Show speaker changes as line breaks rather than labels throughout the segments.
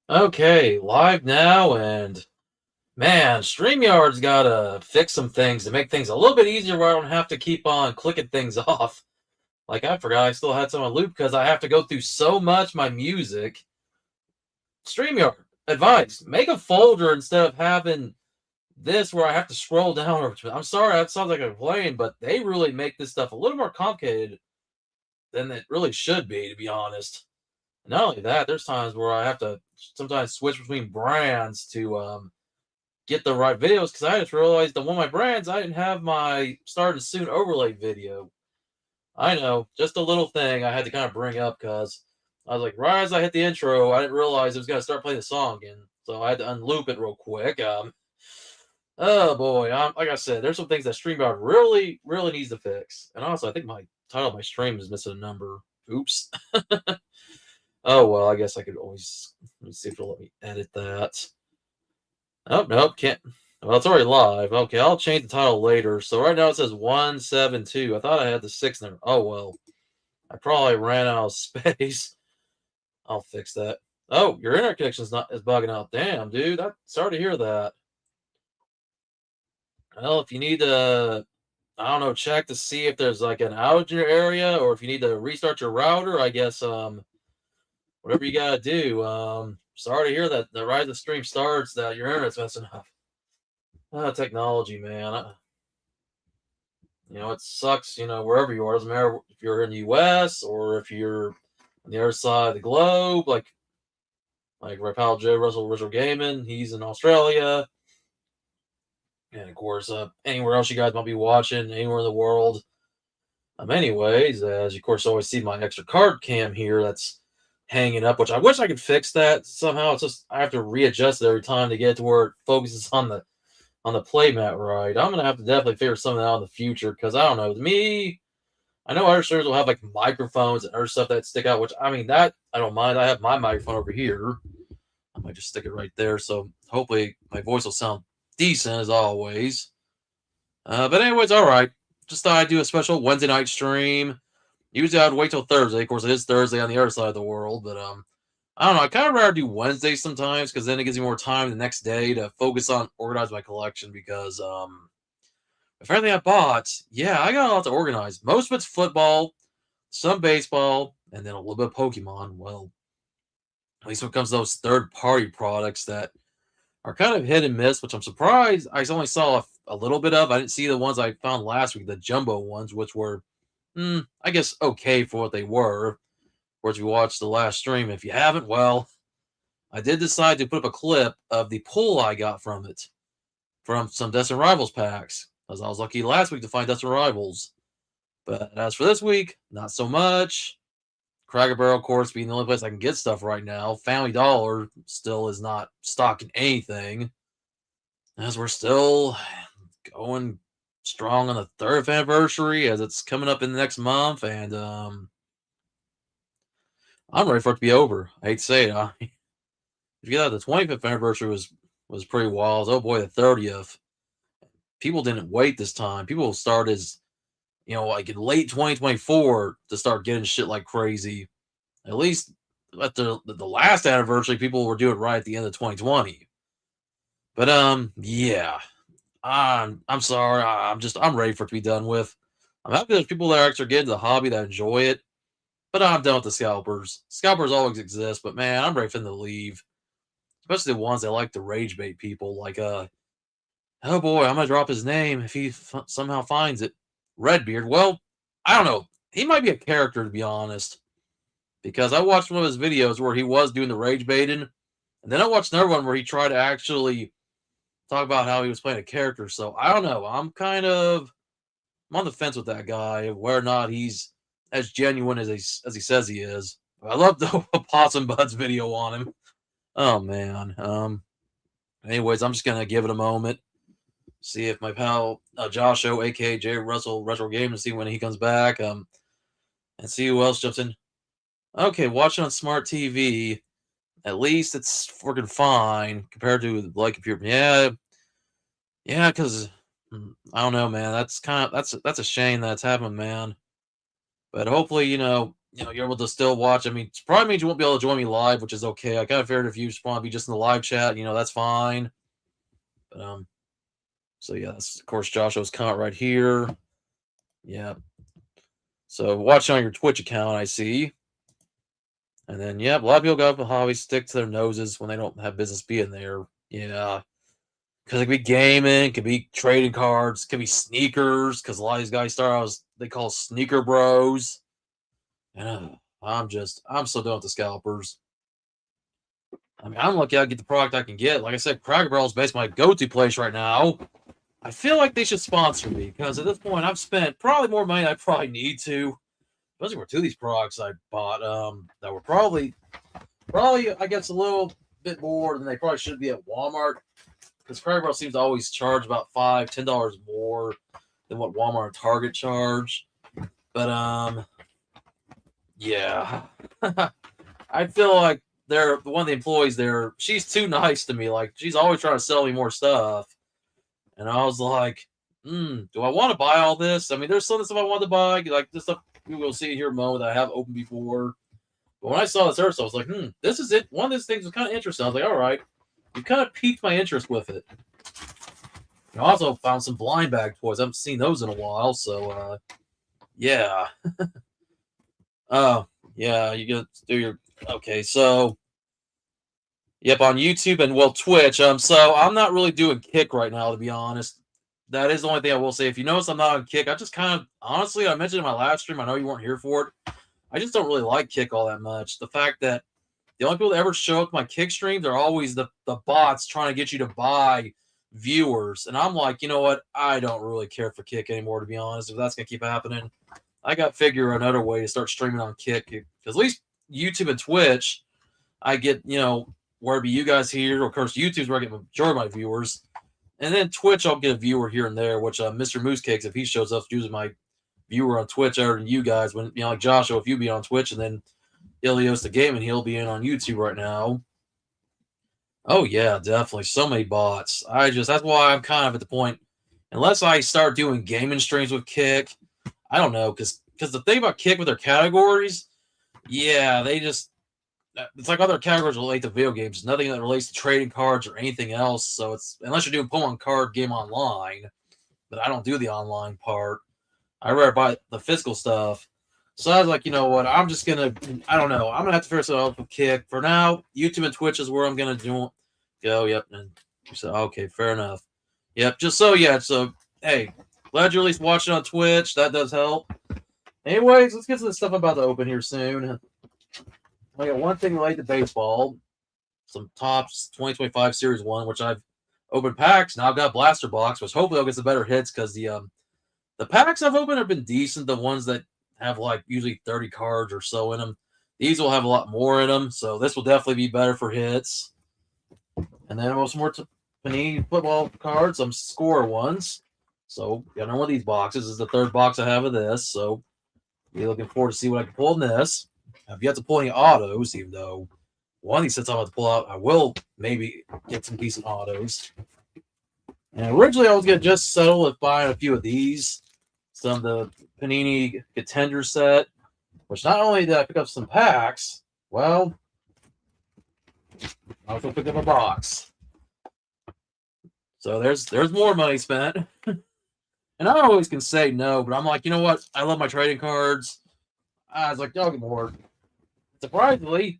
Okay, live now, and man, StreamYard's gotta fix some things to make things a little bit easier where I don't have to keep on clicking things off. Like, I forgot I still had some on loop because I have to go through so much my music. StreamYard, advice, make a folder instead of having this where I have to scroll down. I'm sorry, that sounds like I'm playing, but they really make this stuff a little more complicated than it really should be, to be honest. Not only that, there's times where I have to sometimes switch between brands to get the right videos because I just realized that one of my brands I didn't have my starting soon overlay video. I know, just a little thing I had to kind of bring up because I was like, right as I hit the intro, I didn't realize it was gonna start playing the song again, so I had to unloop it real quick. Oh boy, like I said, there's some things that StreamYard really, really needs to fix, and also I think my title of my stream is missing a number. Oops. Oh well, I guess I could always let me see if it'll let me edit that. Oh, nope, can't. Well, it's already live. Okay, I'll change the title later. So right now it says 172. I thought I had the 6 number. Oh, well. I probably ran out of space. I'll fix that. Oh, your internet connection is bugging out. Damn, dude. Sorry to hear that. Well, if you need to, I don't know, check to see if there's like an outage in your area or if you need to restart your router, I guess whatever you gotta do. Sorry to hear that right as the stream starts that your internet's messing up. Technology, man. It sucks, wherever you are. It doesn't matter if you're in the US or if you're on the other side of the globe, like my pal Joe Russell Gaiman, he's in Australia. And of course, anywhere else you guys might be watching, anywhere in the world. Anyways, as you of course always see my extra card cam here that's hanging up, which I wish I could fix that somehow. It's just I have to readjust it every time to get to where it focuses on the playmat right. I'm gonna have to definitely figure something out in the future because I don't know. To me, I know other streamers will have like microphones and other stuff that stick out, which I mean that I don't mind. I have my microphone over here. I might just stick it right there, so hopefully my voice will sound decent as always. But anyways, all right. Just thought I'd do a special Wednesday night stream. Usually I'd wait till Thursday. Of course, it is Thursday on the other side of the world, but I don't know. I kind of rather do Wednesdays sometimes because then it gives me more time the next day to focus on organize my collection because if everything I bought, yeah, I got a lot to organize. Most of it's football, some baseball, and then a little bit of Pokemon. Well, at least when it comes to those third-party products that are kind of hit and miss, which I'm surprised I only saw a little bit of. I didn't see the ones I found last week, the jumbo ones, which were, I guess, okay for what they were. Of course, if you watched the last stream, if you haven't, well, I did decide to put up a clip of the pull I got from it, from some Destined Rivals packs, as I was lucky last week to find Destined Rivals. But as for this week, not so much. Cracker Barrel, of course, being the only place I can get stuff right now. Family Dollar still is not stocking anything. As we're still going strong on the 3rd anniversary, as it's coming up in the next month, and I'm ready for it to be over. I hate to say it. If you get out, the 25th anniversary was pretty wild. Oh boy, the 30th. People didn't wait this time. People started as like in late 2024 to start getting shit like crazy. At least at the last anniversary, people were doing right at the end of 2020. But yeah, I'm sorry. I'm ready for it to be done with. I'm happy there's people that are actually getting the hobby that enjoy it. But I'm done with the scalpers. Scalpers always exist, but man, I'm ready for them to leave. Especially the ones that like to rage bait people. Like oh boy, I'm gonna drop his name if he somehow finds it. Redbeard. Well, I don't know. He might be a character to be honest, because I watched one of his videos where he was doing the rage baiting, and then I watched another one where he tried to actually talk about how he was playing a character. So I don't know. I'm on the fence with that guy, whether or not he's as genuine as he says he is. I love the Possum Buds video on him. Oh man. Anyways, I'm just gonna give it a moment. See if my pal Joshua, aka Jay Russell Retro Game, to see when he comes back. And see who else jumps in. Okay, watching on smart TV. At least it's working fine compared to like if you're yeah, because I don't know, man. That's a shame that's happened, man. But hopefully, you're able to still watch. I mean, it probably means you won't be able to join me live, which is okay. I kind of figured if you just want to be just in the live chat, that's fine. But so yeah, that's of course Joshua's comment right here. Yeah. So watching on your Twitch account, I see. And then a lot of people got hobbies stick to their noses when they don't have business being there. Yeah. Because it could be gaming, it could be trading cards, it could be sneakers. Because a lot of these guys start out as they call sneaker bros. And I'm so done with the scalpers. I mean, I'm lucky I get the product I can get. Like I said, Cracker Barrel is basically my go-to place right now. I feel like they should sponsor me because at this point I've spent probably more money than I probably need to. Especially for two of these products I bought that were probably I guess a little bit more than they probably should be at Walmart. Because Cracker Barrel seems to always charge about $5-10 more than what Walmart and Target charge. But yeah. I feel like one of the employees there, she's too nice to me. Like she's always trying to sell me more stuff. And I was like, do I want to buy all this? I mean, there's some stuff I want to buy, like this stuff we will see here in a moment that I have opened before. But when I saw this first, I was like, this is it. One of these things was kind of interesting. I was like, all right, you kind of piqued my interest with it. I also found some blind bag toys. I haven't seen those in a while, so yeah. Oh, yeah, you get to do your okay, so yep, on YouTube and Twitch. So I'm not really doing Kick right now, to be honest. That is the only thing I will say. If you notice I'm not on Kick, I just kind of honestly I mentioned in my live stream, I know you weren't here for it. I just don't really like Kick all that much. The fact that the only people that ever show up to my Kick streams are always the bots trying to get you to buy viewers. And I'm like, you know what? I don't really care for Kick anymore, to be honest. If that's going to keep happening, I got to figure another way to start streaming on Kick. Because at least YouTube and Twitch, I get, wherever you guys here, of course, YouTube's where I get the majority of my viewers. And then Twitch, I'll get a viewer here and there, which Mr. Moose Cakes, if he shows up, using my viewer on Twitch other than you guys. When, like Joshua, if you be on Twitch, and then Ilios the Gaming, he'll be in on YouTube right now. Oh, yeah, definitely. So many bots. That's why I'm kind of at the point, unless I start doing gaming streams with Kick, I don't know, because the thing about Kick with their categories, yeah, it's like other categories relate to video games. Nothing that relates to trading cards or anything else. So it's unless you're doing Pokemon card game online, but I don't do the online part. I rather buy the physical stuff. So I was like, you know what? I'm just gonna. I don't know. I'm gonna have to figure something out with Kick for now. YouTube and Twitch is where I'm gonna go. Yep. And so okay, fair enough. Yep. Just so So hey, glad you're at least watching on Twitch. That does help. Anyways, let's get to the stuff I'm about to open here soon. I got one thing related to baseball, some Topps 2025 Series 1, which I've opened packs. Now I've got a blaster box, which hopefully I'll get some better hits because the packs I've opened have been decent. The ones that have like usually 30 cards or so in them, these will have a lot more in them. So this will definitely be better for hits. And then some more Panini football cards, some score ones. So got another one of these boxes. This is the third box I have of this. So be looking forward to see what I can pull in this. I've yet to pull any autos, even though one of these sets I'm about to pull out, I will maybe get some decent autos. And originally I was going to just settle with buying a few of these. Some of the Panini Contender set, which not only did I pick up some packs, well, I also picked up a box. So there's more money spent. And I always can say no, but I'm like, you know what? I love my trading cards. I was like, I'll get more. Surprisingly,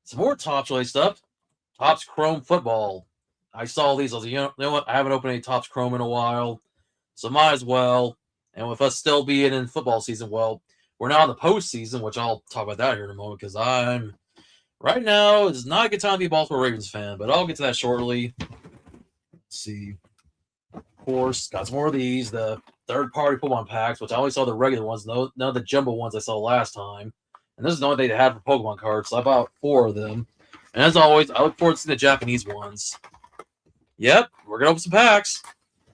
some more Topps related stuff. Topps Chrome Football. I saw these. I was like, you know what? I haven't opened any Topps Chrome in a while, so might as well. And with us still being in football season, well, we're now in the postseason, which I'll talk about that here in a moment because right now it's not a good time to be a Baltimore Ravens fan, but I'll get to that shortly. Let's see. Of course, got some more of these. The third-party Pokemon packs, which I only saw the regular ones, none of the jumbo ones I saw last time. And this is the only thing they had for Pokemon cards, so I bought 4 of them. And as always, I look forward to seeing the Japanese ones. Yep, we're going to open some packs.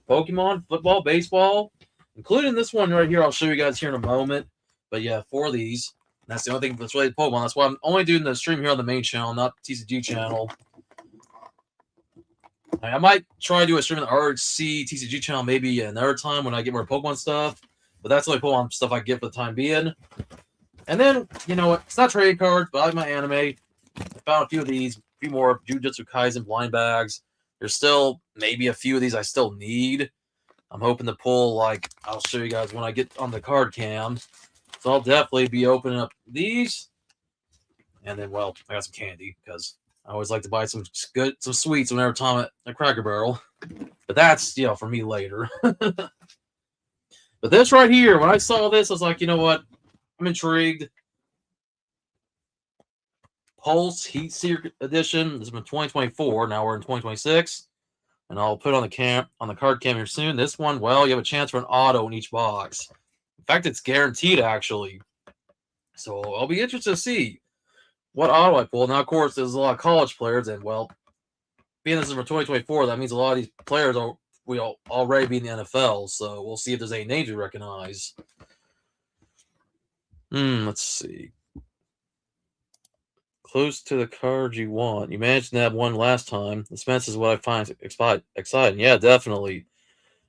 Pokemon, football, baseball, including this one right here. I'll show you guys here in a moment. But yeah, 4 of these. And that's the only thing that's related to Pokemon. That's why I'm only doing the stream here on the main channel, not the TCG channel. I might try to do a stream on the RC TCG channel maybe another time when I get more Pokemon stuff. But that's the only Pokemon stuff I get for the time being. And then, you know what? It's not trading cards, but I like my anime. I found a few of these, a few more Jujutsu Kaisen blind bags. There's still maybe a few of these I still need. I'm hoping to pull, like, I'll show you guys when I get on the card cam. So I'll definitely be opening up these. And then, well, I got some candy because I always like to buy some sweets whenever time at Cracker Barrel. But that's, for me later. But this right here, when I saw this, I was like, you know what? I'm intrigued. Pulse Heat Seeker Edition. This is from 2024. Now we're in 2026. And I'll put on the card cam here soon. This one, well, you have a chance for an auto in each box. In fact, it's guaranteed, actually. So I'll be interested to see what auto I pull. Now, of course, there's a lot of college players, and, well, being this is for 2024, that means a lot of these players will already be in the NFL. So we'll see if there's any names we recognize. Let's see. Close to the card you want. You managed to have one last time. Suspense is what I find exciting. Yeah, definitely.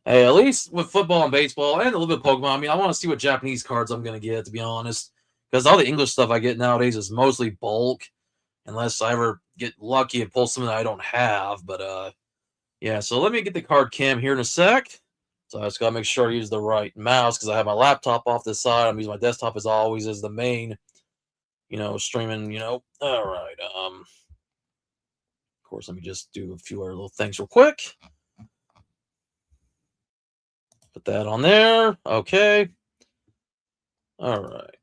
Hey, at least with football and baseball and a little bit of Pokemon, I mean, I want to see what Japanese cards I'm going to get, to be honest. Because all the English stuff I get nowadays is mostly bulk, unless I ever get lucky and pull something that I don't have. But, yeah, so let me get the card cam here in a sec. So I just got to make sure I use the right mouse because I have my laptop off this side. I'm using my desktop as always as the main, streaming, All right. Of course, let me just do a few other little things real quick. Put that on there. Okay. All right.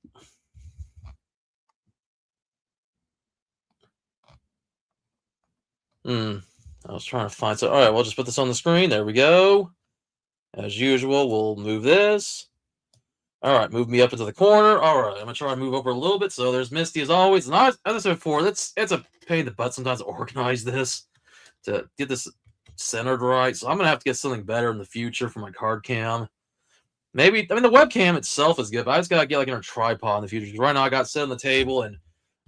I was trying to find so. All right, we'll just put this on the screen. There we go. As usual, we'll move this. All right, move me up into the corner. All right, I'm gonna try to move over a little bit. So there's Misty as always. And as I said before, it's a pain in the butt sometimes to organize this to get this centered right. So I'm gonna have to get something better in the future for my card cam. Maybe the webcam itself is good, but I just gotta get like in a tripod in the future. Because right now I got set on the table, and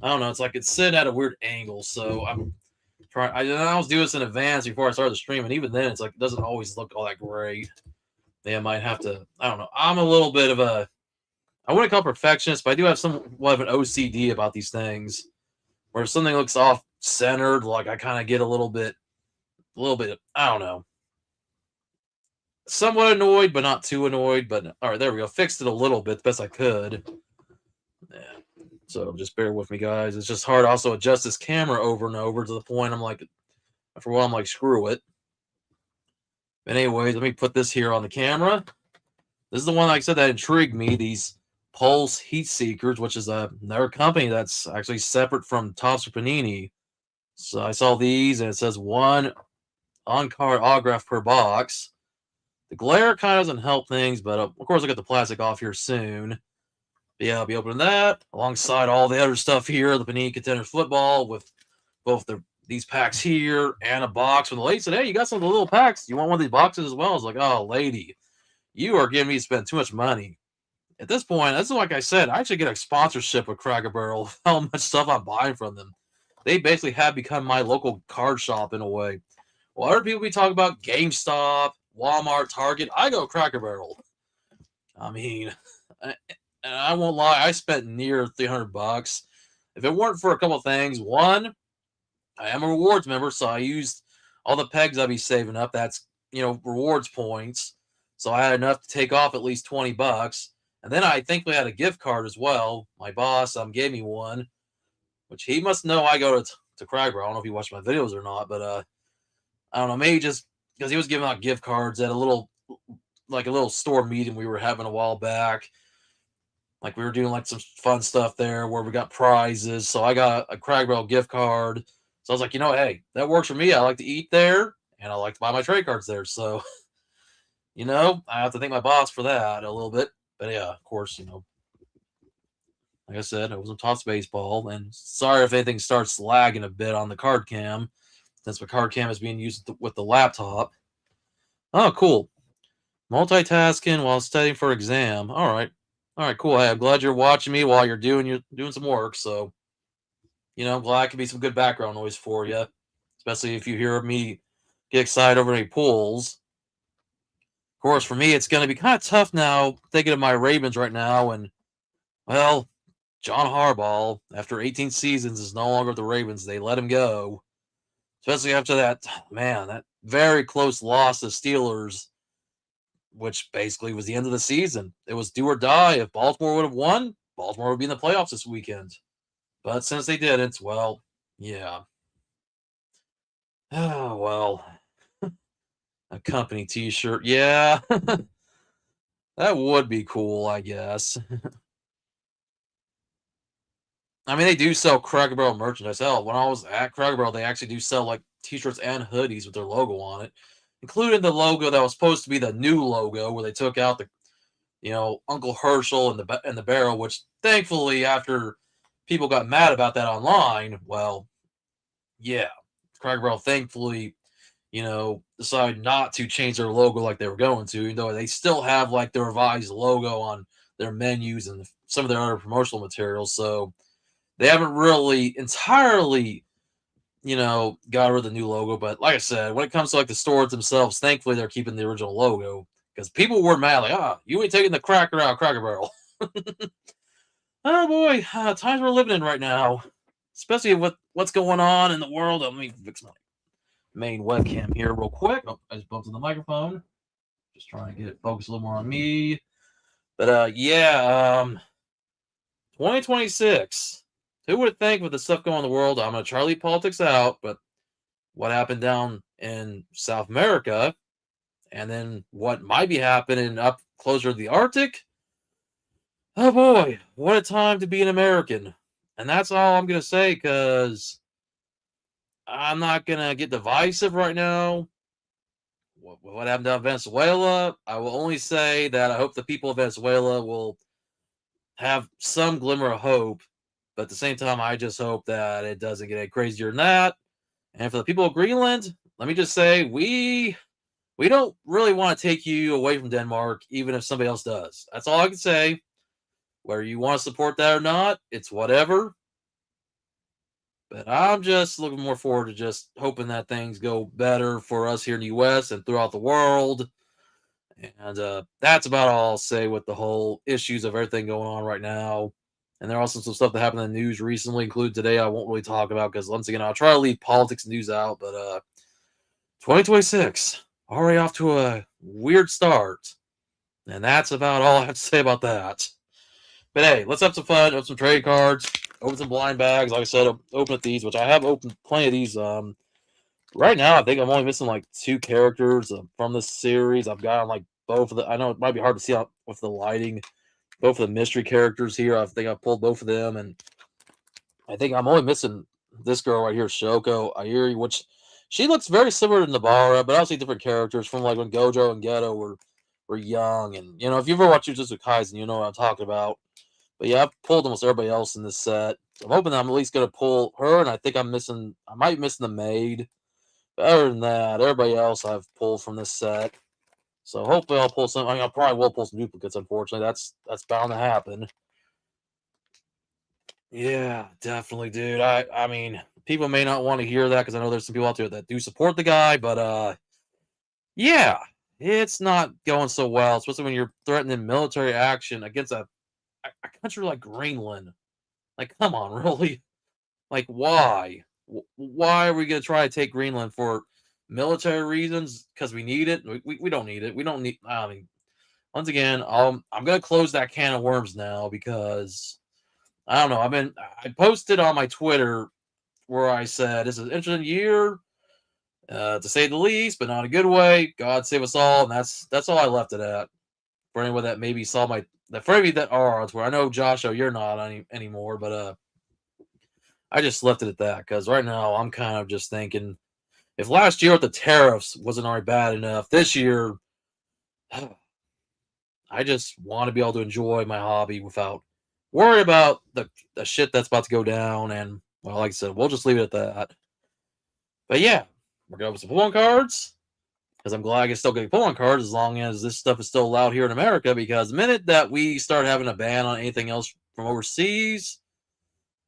I don't know, it's like it's sitting at a weird angle. So I'm trying. I always do this in advance before I start the stream, and even then, it's like it doesn't always look all that great. They might have to. I don't know. I'm a little bit of a. I wouldn't call it perfectionist, but I do have somewhat of an OCD about these things. Where if something looks off centered, like I kind of get a little bit. I don't know. Somewhat annoyed, but not too annoyed. But all right, there we go. Fixed it a little bit, the best I could. Yeah. So just bear with me, guys. It's just hard to also adjust this camera over and over to the point I'm like, after a while, I'm like, screw it. But anyways, let me put this here on the camera. This is the one, like I said, that intrigued me. These Pulse Heat Seekers, which is another company that's actually separate from Topps or Panini. So I saw these, and it says one on-card autograph per box. The glare kind of doesn't help things, but of course I'll get the plastic off here soon. But yeah, I'll be opening that alongside all the other stuff here, the Panini Contender Football with both these packs here and a box. When the lady said, hey, you got some of the little packs. You want one of these boxes as well? I was like, oh, lady, you are giving me to spend too much money. At this point, that's like I said, I should get a sponsorship with Cracker Barrel. How much stuff I'm buying from them. They basically have become my local card shop in a way. Well, other people be talking about GameStop, Walmart, Target. I go Cracker Barrel. I mean, and I won't lie, I spent near $300. If it weren't for a couple things, one, I am a rewards member, so I used all the pegs I'd be saving up. That's rewards points. So I had enough to take off at least $20. And then I thankfully had a gift card as well. My boss gave me one, which he must know I go to Cracker. I don't know if he watched my videos or not, but I don't know, maybe just because he was giving out gift cards at a little store meeting we were having a while back. Like we were doing like some fun stuff there where we got prizes. So I got a Cracker Barrel gift card. So I was like, hey, that works for me. I like to eat there and I like to buy my trade cards there. So, I have to thank my boss for that a little bit. But yeah, of course, like I said, it wasn't Topps baseball. And sorry if anything starts lagging a bit on the card cam, since my card cam is being used with the laptop. Oh, cool. Multitasking while studying for exam. All right, cool. Hey, I'm glad you're watching me while you're doing some work. So, I'm glad it can be some good background noise for you, especially if you hear me get excited over any pulls. Of course, for me, it's going to be kind of tough now thinking of my Ravens right now. And, well, John Harbaugh, after 18 seasons, is no longer with the Ravens. They let him go, especially after that, man, that very close loss to Steelers, which basically was the end of the season. It was do or die. If Baltimore would have won, Baltimore would be in the playoffs this weekend. But since they didn't, well, yeah. Oh, well, a company t-shirt. Yeah, that would be cool, I guess. I mean, they do sell Cracker Barrel merchandise. Hell, when I was at Cracker Barrel, they actually do sell like t-shirts and hoodies with their logo on it, including the logo that was supposed to be the new logo, where they took out the, Uncle Herschel and the barrel. Which thankfully, after people got mad about that online, well, yeah, Cracker Barrel thankfully, decided not to change their logo like they were going to, even though they still have like the revised logo on their menus and some of their other promotional materials. So they haven't really entirely, got rid of the new logo. But like I said, when it comes to like the stores themselves, thankfully they're keeping the original logo, because people were mad, like, you ain't taking the cracker out of Cracker Barrel. Oh boy, times we're living in right now, especially with what's going on in the world. Let me fix my main webcam here real quick. Oh, I just bumped on the microphone. Just trying to get it focused a little more on me. But 2026. Who would think with the stuff going on in the world? I'm gonna try to leave politics out, but what happened down in South America, and then what might be happening up closer to the Arctic? Oh boy, what a time to be an American. And that's all I'm gonna say, because I'm not gonna get divisive right now. What happened down in Venezuela? I will only say that I hope the people of Venezuela will have some glimmer of hope. But at the same time, I just hope that it doesn't get any crazier than that. And for the people of Greenland, let me just say, we don't really want to take you away from Denmark, even if somebody else does. That's all I can say. Whether you want to support that or not, it's whatever. But I'm just looking more forward to just hoping that things go better for us here in the U.S. and throughout the world. And that's about all I'll say with the whole issues of everything going on right now. And there are also some stuff that happened in the news recently, included today, I won't really talk about, because once again, I'll try to leave politics and news out. But 2026, already off to a weird start. And that's about all I have to say about that. But hey, let's have some fun, open some trade cards, open some blind bags. Like I said, open at these, which I have opened plenty of these. Right now, I think I'm only missing like 2 characters from this series. I've got like both of the. I know it might be hard to see with the lighting. Both of the mystery characters here. I think I've pulled both of them, and I think I'm only missing this girl right here, Shoko Airi, which she looks very similar to Nabara, but obviously different characters from like when Gojo and Geto were young. And if you ever watched Jujutsu Kaisen, you know what I'm talking about. But yeah, I've pulled almost everybody else in this set. So I'm hoping that I'm at least gonna pull her, and I think I might be missing the maid. But other than that, everybody else I've pulled from this set. So hopefully I'll pull some. I mean, I probably will pull some duplicates. Unfortunately, that's bound to happen. Yeah, definitely, dude. I mean, people may not want to hear that, because I know there's some people out there that do support the guy, but yeah, it's not going so well, especially when you're threatening military action against a country like Greenland. Like, come on, really? Like, why? Why are we going to try to take Greenland for military reasons? Because we need it? We don't need it. We don't need. I mean, once again, I'm going to close that can of worms now, because I don't know. I posted on my Twitter where I said this is an interesting year, to say the least, but not a good way. God save us all, and that's all I left it at. For anyone that maybe saw for any that are on Twitter, I know Joshua, you're not anymore, but I just left it at that, because right now I'm kind of just thinking, if last year with the tariffs wasn't already bad enough, this year I just want to be able to enjoy my hobby without worry about the shit that's about to go down. And well, like I said, we'll just leave it at that. But yeah, we're going with some pull-on cards, because I'm glad I can still get pull-on cards as long as this stuff is still allowed here in America. Because the minute that we start having a ban on anything else from overseas,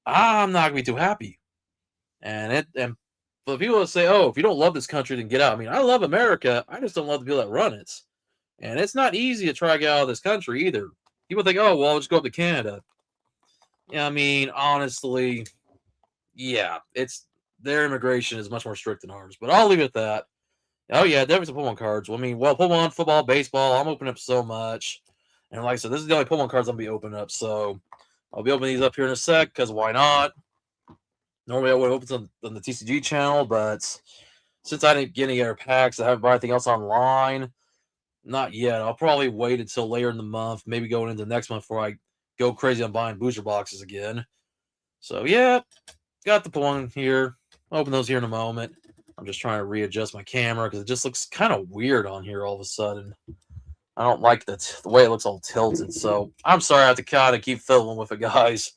I'm not gonna be too happy. And for the people that say, "Oh, if you don't love this country, then get out." I mean, I love America. I just don't love the people that run it. And it's not easy to try to get out of this country either. People think, "Oh, well, I'll just go up to Canada." I mean, honestly, yeah, it's their immigration is much more strict than ours. But I'll leave it at that. Oh yeah, definitely some Pokemon cards. Well, I mean, Pokemon, football, baseball. I'm opening up so much, and like I said, this is the only Pokemon cards I'll be opening up. So I'll be opening these up here in a sec because why not? Normally I would open some on the TCG channel, but since I didn't get any other packs, I haven't bought anything else online. Not yet. I'll probably wait until later in the month, maybe going into next month before I go crazy on buying booster boxes again. So yeah, got the one here. I'll open those here in a moment. I'm just trying to readjust my camera because it just looks kind of weird on here all of a sudden. I don't like the way it looks all tilted. So I'm sorry I have to kind of keep fiddling with it, guys.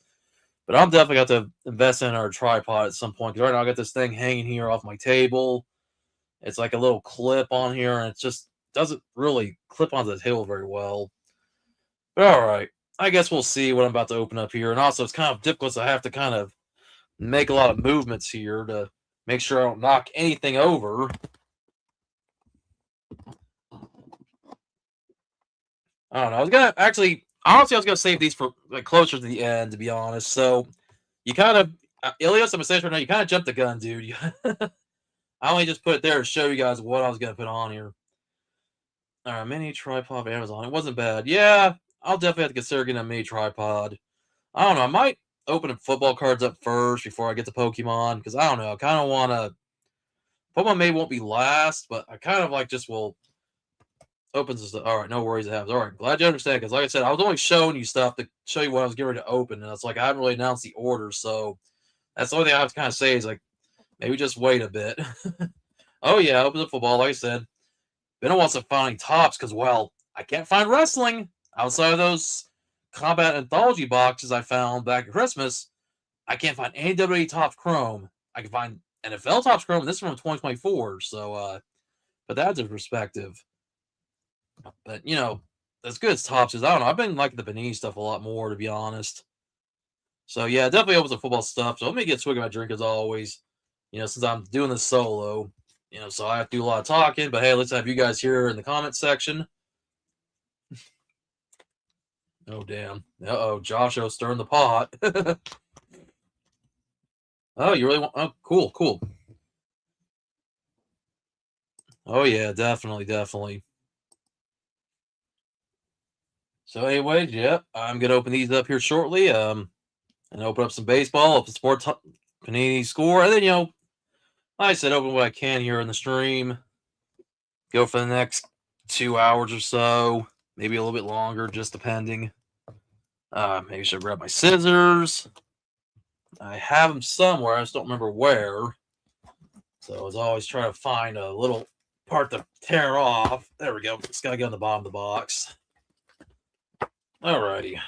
But I'm definitely got to invest in our tripod at some point. Because right now I got this thing hanging here off my table. It's like a little clip on here, and it just doesn't really clip onto the table very well. But all right, I guess we'll see what I'm about to open up here. And also, it's kind of difficult, so I have to kind of make a lot of movements here to make sure I don't knock anything over. I don't know. I was gonna actually, honestly, I was gonna save these for like closer to the end, to be honest. So you kind of, Ilios, I'm saying right now, you kind of jumped the gun, dude. I only just put it there to show you guys what I was gonna put on here. All right, mini tripod Amazon. It wasn't bad. Yeah, I'll definitely have to consider getting a mini tripod. I don't know. I might open football cards up first before I get to Pokemon because I don't know. I kind of want to. Pokemon maybe won't be last, but I kind of like just will opens this. All right, no worries. It happens. All right, glad you understand because, like I said, I was only showing you stuff to show you what I was getting ready to open, and it's like I haven't really announced the order, so that's the only thing I have to kind of say is like maybe just wait a bit. Oh yeah, open the football. Like I said, been a while since finding tops because well, I can't find wrestling outside of those combat anthology boxes I found back at Christmas. I can't find any WWE Topps Chrome. I can find NFL Topps Chrome. This is from 2024, so but that's a perspective. But you know, as good as Topps is, I don't know. I've been liking the Panini stuff a lot more, to be honest. So yeah, definitely opens the football stuff. So let me get swig of my drink as always. You know, since I'm doing this solo, you know, so I have to do a lot of talking. But hey, let's have you guys here in the comment section. Oh damn! Uh-oh, Joshua stirring the pot. Oh, you really want? Oh, cool, cool. Oh yeah, definitely, definitely. So anyway, yep, I'm gonna open these up here shortly. And open up some baseball, open sports Panini score, and then like I said, open what I can here in the stream. Go for the next 2 hours or so, maybe a little bit longer, just depending. Maybe I should grab my scissors. I have them somewhere. I just don't remember where. So I was always trying to find a little part to tear off. There we go. Just gotta get on the bottom of the box. Alrighty.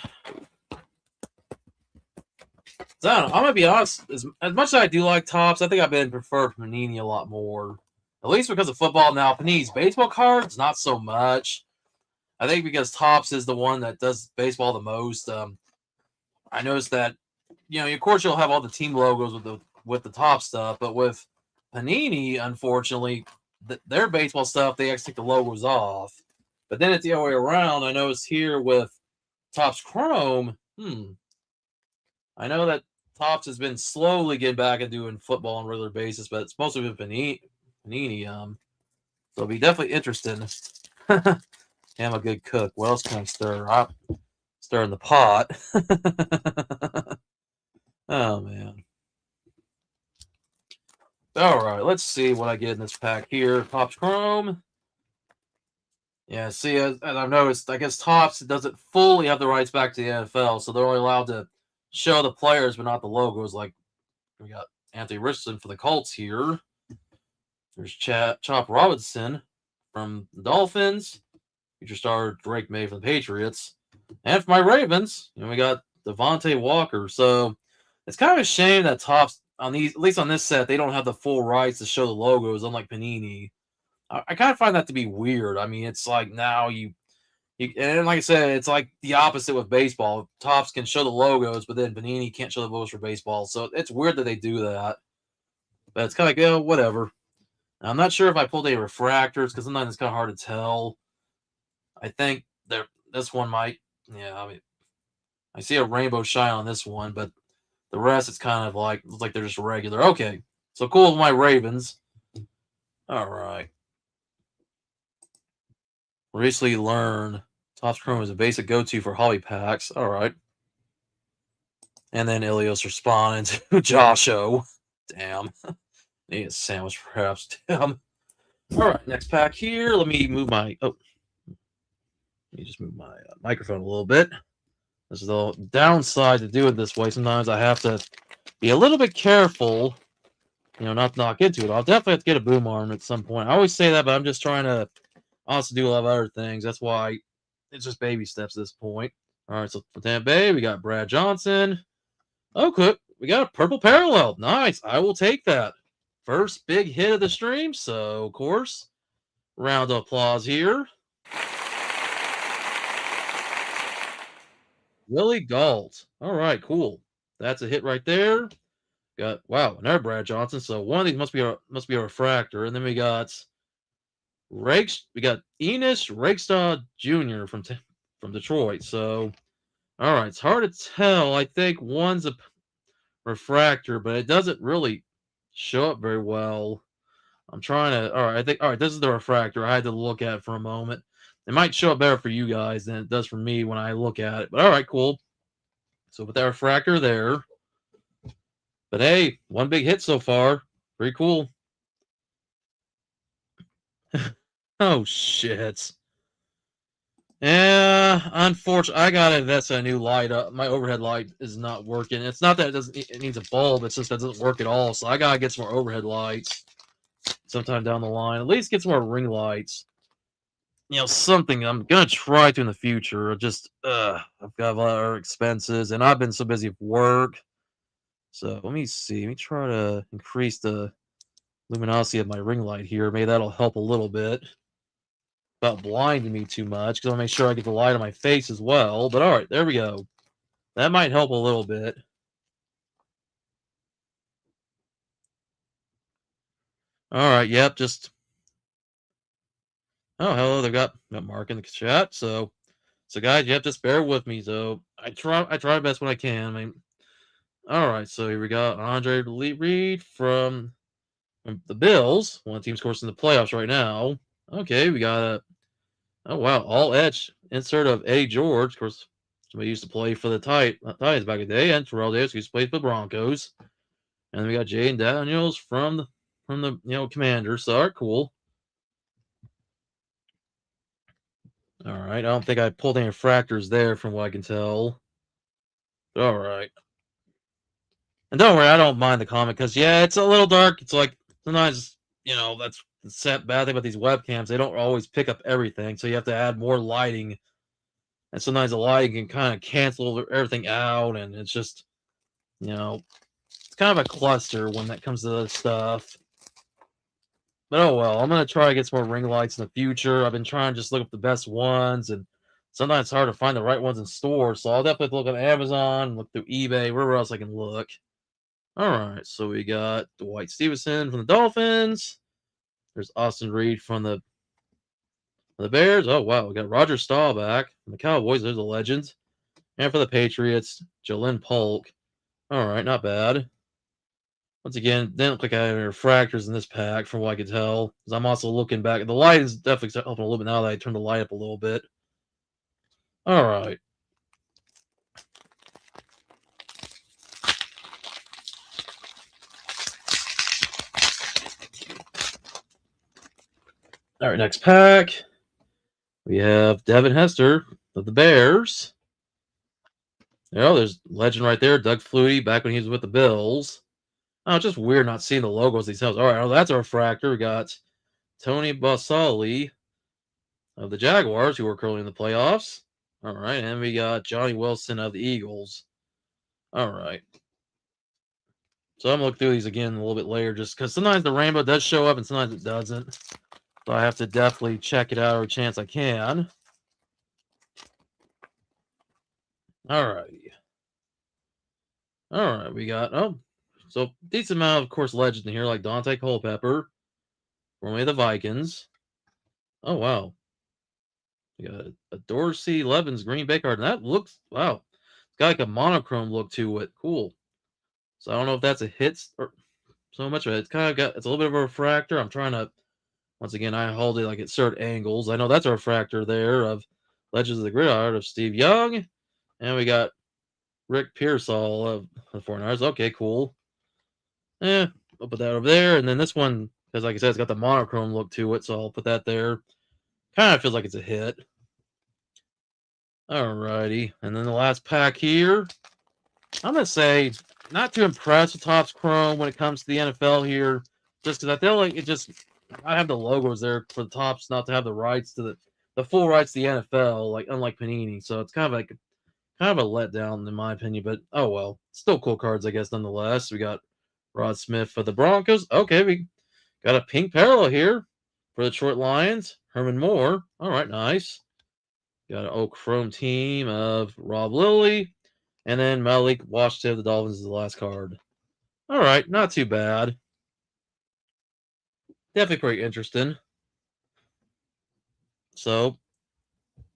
So I don't know. I'm gonna be honest. As much as I do like Topps, I think I've been preferred Panini a lot more. At least because of football. Now Panini's baseball cards, not so much. I think because Topps is the one that does baseball the most. I noticed that of course you'll have all the team logos with the top stuff, but with Panini, unfortunately, their baseball stuff they actually take the logos off. But then it's the other way around. I noticed here with Topps Chrome. I know that Topps has been slowly getting back and doing football on a regular basis, but it's mostly been Panini. So it'll be definitely interesting. I'm a good cook. What else can I stir? I'm stirring the pot. Oh man. All right, let's see what I get in this pack here. Topps Chrome. Yeah, see, as I've noticed, I guess Topps doesn't fully have the rights back to the NFL, so they're only allowed to show the players, but not the logos. Like we got Anthony Richardson for the Colts here. There's Chop Robinson from the Dolphins. Future star Drake May from the Patriots. And for my Ravens, we got Devontae Walker. So it's kind of a shame that Topps on these, at least on this set, they don't have the full rights to show the logos, unlike Panini. I kind of find that to be weird. I mean, it's like now you and like I said, it's like the opposite with baseball. Topps can show the logos, but then Panini can't show the logos for baseball. So it's weird that they do that. But it's kind of like, whatever. I'm not sure if I pulled any refractors because sometimes it's kind of hard to tell. I think this one might. Yeah, I mean, I see a rainbow shine on this one, but the rest it's kind of like looks like they're just regular. Okay, so cool with my Ravens. All right. Recently learned Topps Chrome is a basic go-to for hobby packs. All right. And then Ilios responded to Josho. Damn. Need a sandwich, perhaps. Damn. All right, next pack here. Let me move my. Oh, let me just move my microphone a little bit. This is the downside to do it this way. Sometimes I have to be a little bit careful, not to knock into it. I'll definitely have to get a boom arm at some point. I always say that, but I'm just trying to also do a lot of other things. That's why it's just baby steps at this point. All right, so for Tampa Bay, we got Brad Johnson. Okay, we got a purple parallel. Nice. I will take that. First big hit of the stream. So, of course, round of applause here. Willie Galt. All right, cool. That's a hit right there. Got another Brad Johnson. So one of these must be a refractor, and then we got Enos Rakestad Jr. from Detroit. So all right, it's hard to tell. I think one's a refractor, but it doesn't really show up very well. I'm trying to. All right, all right. This is the refractor. I had to look at it for a moment. It might show up better for you guys than it does for me when I look at it. But all right, cool. So with that refractor there. But hey, one big hit so far. Pretty cool. Oh shit. Yeah, unfortunately, I gotta invest in a new light. My overhead light is not working. It's not that it needs a bulb. It's just that it doesn't work at all. So I gotta get some more overhead lights sometime down the line. At least get some more ring lights. Something I'm gonna try to in the future. I've got a lot of expenses, and I've been so busy with work. So let me see. Let me try to increase the luminosity of my ring light here. Maybe that'll help a little bit. About blinding me too much because I want to make sure I get the light on my face as well. But all right, there we go. That might help a little bit. All right, yep, just oh hello, they've got Mark in the chat. So guys, yep, just bear with me. So I try best when I can. I mean, all right, so here we got Andre Reed from the Bills, one of the teams, of course, in the playoffs right now. Okay, we got a all edge insert of Eddie George, of course. Somebody used to play for the Titans back in the day, and Terrell Davis used to play for the Broncos. And then we got Jaden Daniels from the Commanders. So, all right, cool. All right, I don't think I pulled any fractors there from what I can tell. All right. And don't worry, I don't mind the comment because, yeah, it's a little dark. It's like sometimes, that's the bad thing about these webcams. They don't always pick up everything. So you have to add more lighting. And sometimes the lighting can kind of cancel everything out. And it's just, it's kind of a cluster when that comes to this stuff. But oh well, I'm going to try to get some more ring lights in the future. I've been trying to just look up the best ones. And sometimes it's hard to find the right ones in stores. So I'll definitely look on Amazon, look through eBay, wherever else I can look. All right, so we got Dwight Stevenson from the Dolphins. There's Austin Reed from the Bears. Oh, wow. We got Roger Staubach from the Cowboys. There's a legend. And for the Patriots, Jalen Polk. All right, not bad. Once again, didn't look like I have any refractors in this pack from what I could tell. Because I'm also looking back. The light is definitely helping a little bit now that I turned the light up a little bit. All right. All right, next pack. We have Devin Hester of the Bears. There's legend right there. Doug Flutie back when he was with the Bills. Oh, it's just weird not seeing the logos themselves. All right, that's a refractor. We got Tony Basali of the Jaguars, who are currently in the playoffs. All right, and we got Johnny Wilson of the Eagles. All right. So I'm going to look through these again a little bit later just because sometimes the rainbow does show up and sometimes it doesn't. So I have to definitely check it out every chance I can. All righty. All right, we got, so decent amount, of course, legend here, like Dante Culpepper, formerly the Vikings. Oh, wow. We got a Dorsey Levens Green Bay card, and that looks, wow. It's got like a monochrome look to it. Cool. So I don't know if that's a hit or so much of it. It's kind of got, it's a little bit of a refractor. I'm trying to, once again, I hold it like at certain angles. I know that's a refractor there of Legends of the Gridiron of Steve Young. And we got Rick Pearsall of the 49ers. Okay, cool. I'll put that over there. And then this one, because like I said, it's got the monochrome look to it. So I'll put that there. Kind of feels like it's a hit. Alrighty. And then the last pack here. I'm going to say, not too impressed with Topps Chrome when it comes to the NFL here. Just because I feel like it just, I have the logos there for the Topps not to have the rights to the full rights to the NFL, like unlike Panini. So it's kind of like, kind of a letdown in my opinion, but oh well. Still cool cards, I guess, nonetheless. We got Rod Smith for the Broncos. Okay, we got a pink parallel here for the Detroit Lions. Herman Moore. All right, nice. Got an Oak Chrome team of Rob Lilly. And then Malik Washington of the Dolphins is the last card. All right, not too bad. Definitely pretty interesting. So,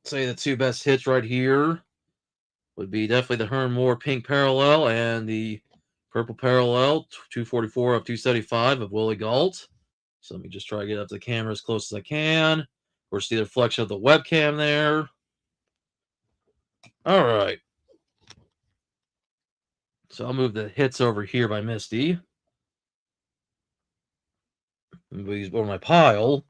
say the two best hits right here would be definitely the Herman Moore pink parallel and the purple parallel, 244 of 275 of Willie Galt. So let me just try to get up to the camera as close as I can. Of course, see the reflection of the webcam there. All right. So I'll move the hits over here by Misty. Move over my pile.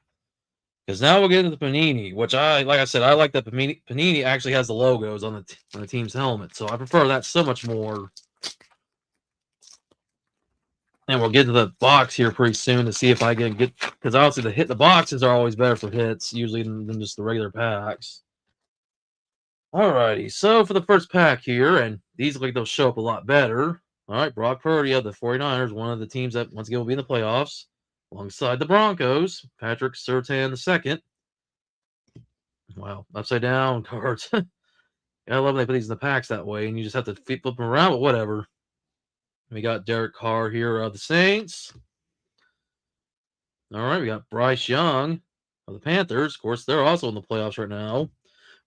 Because now we'll get into the Panini, which like I said, I like that Panini actually has the logos on the team's helmet. So I prefer that so much more. And we'll get to the box here pretty soon to see if I can get, because obviously the boxes are always better for hits usually than just the regular packs. Alrighty, so for the first pack here, and these look like they'll show up a lot better. All right, Brock Purdy of the 49ers, one of the teams that once again will be in the playoffs, alongside the Broncos, Patrick Surtain II. Wow, upside down cards. I love when they put these in the packs that way, and you just have to flip them around, but whatever. We got Derek Carr here of the Saints. All right, we got Bryce Young of the Panthers. Of course, they're also in the playoffs right now.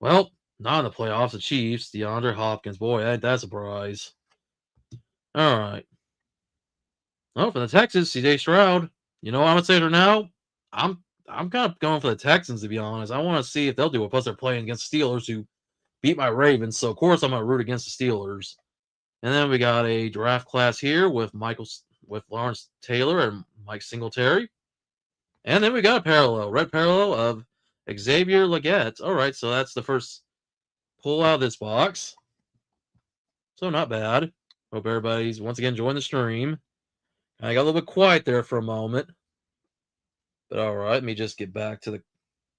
Well, not in the playoffs, the Chiefs. DeAndre Hopkins. Boy, ain't that a surprise. All right. Oh, for the Texans, CJ Stroud. You know what I'm going to say there now? I'm kind of going for the Texans, to be honest. I want to see if they'll do it. Plus, they're playing against Steelers, who beat my Ravens. So, of course, I'm going to root against the Steelers. And then we got a draft class here with Lawrence Taylor and Mike Singletary. And then we got a parallel, red parallel of Xavier Legette. All right, so that's the first pull out of this box. So not bad. Hope everybody's once again enjoying the stream. I got a little bit quiet there for a moment. But all right, let me just get back to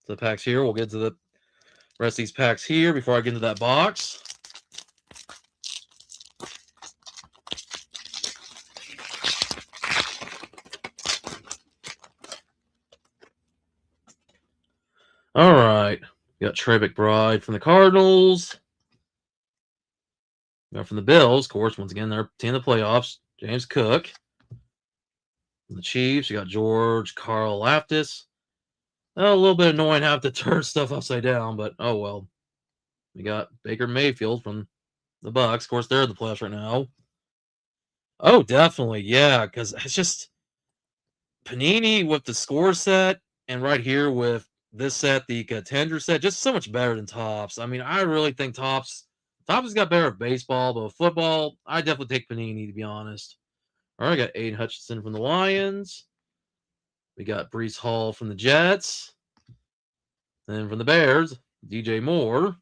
the packs here. We'll get to the rest of these packs here before I get into that box. All right. We got Trey McBride from the Cardinals. We got from the Bills, of course, once again, they're team in the playoffs. James Cook. From the Chiefs, you got George Karlaftis. A little bit annoying having to turn stuff upside down, but oh well. We got Baker Mayfield from the Bucks. Of course, they're in the playoffs right now. Oh, definitely, yeah, because it's just Panini with the score set, and right here with this set, the contender set, just so much better than Topps. I mean, I really think Topps has got better at baseball, but with football, I definitely take Panini, to be honest. All right, I got Aiden Hutchinson from the Lions. We got Breece Hall from the Jets. Then from the Bears, DJ Moore.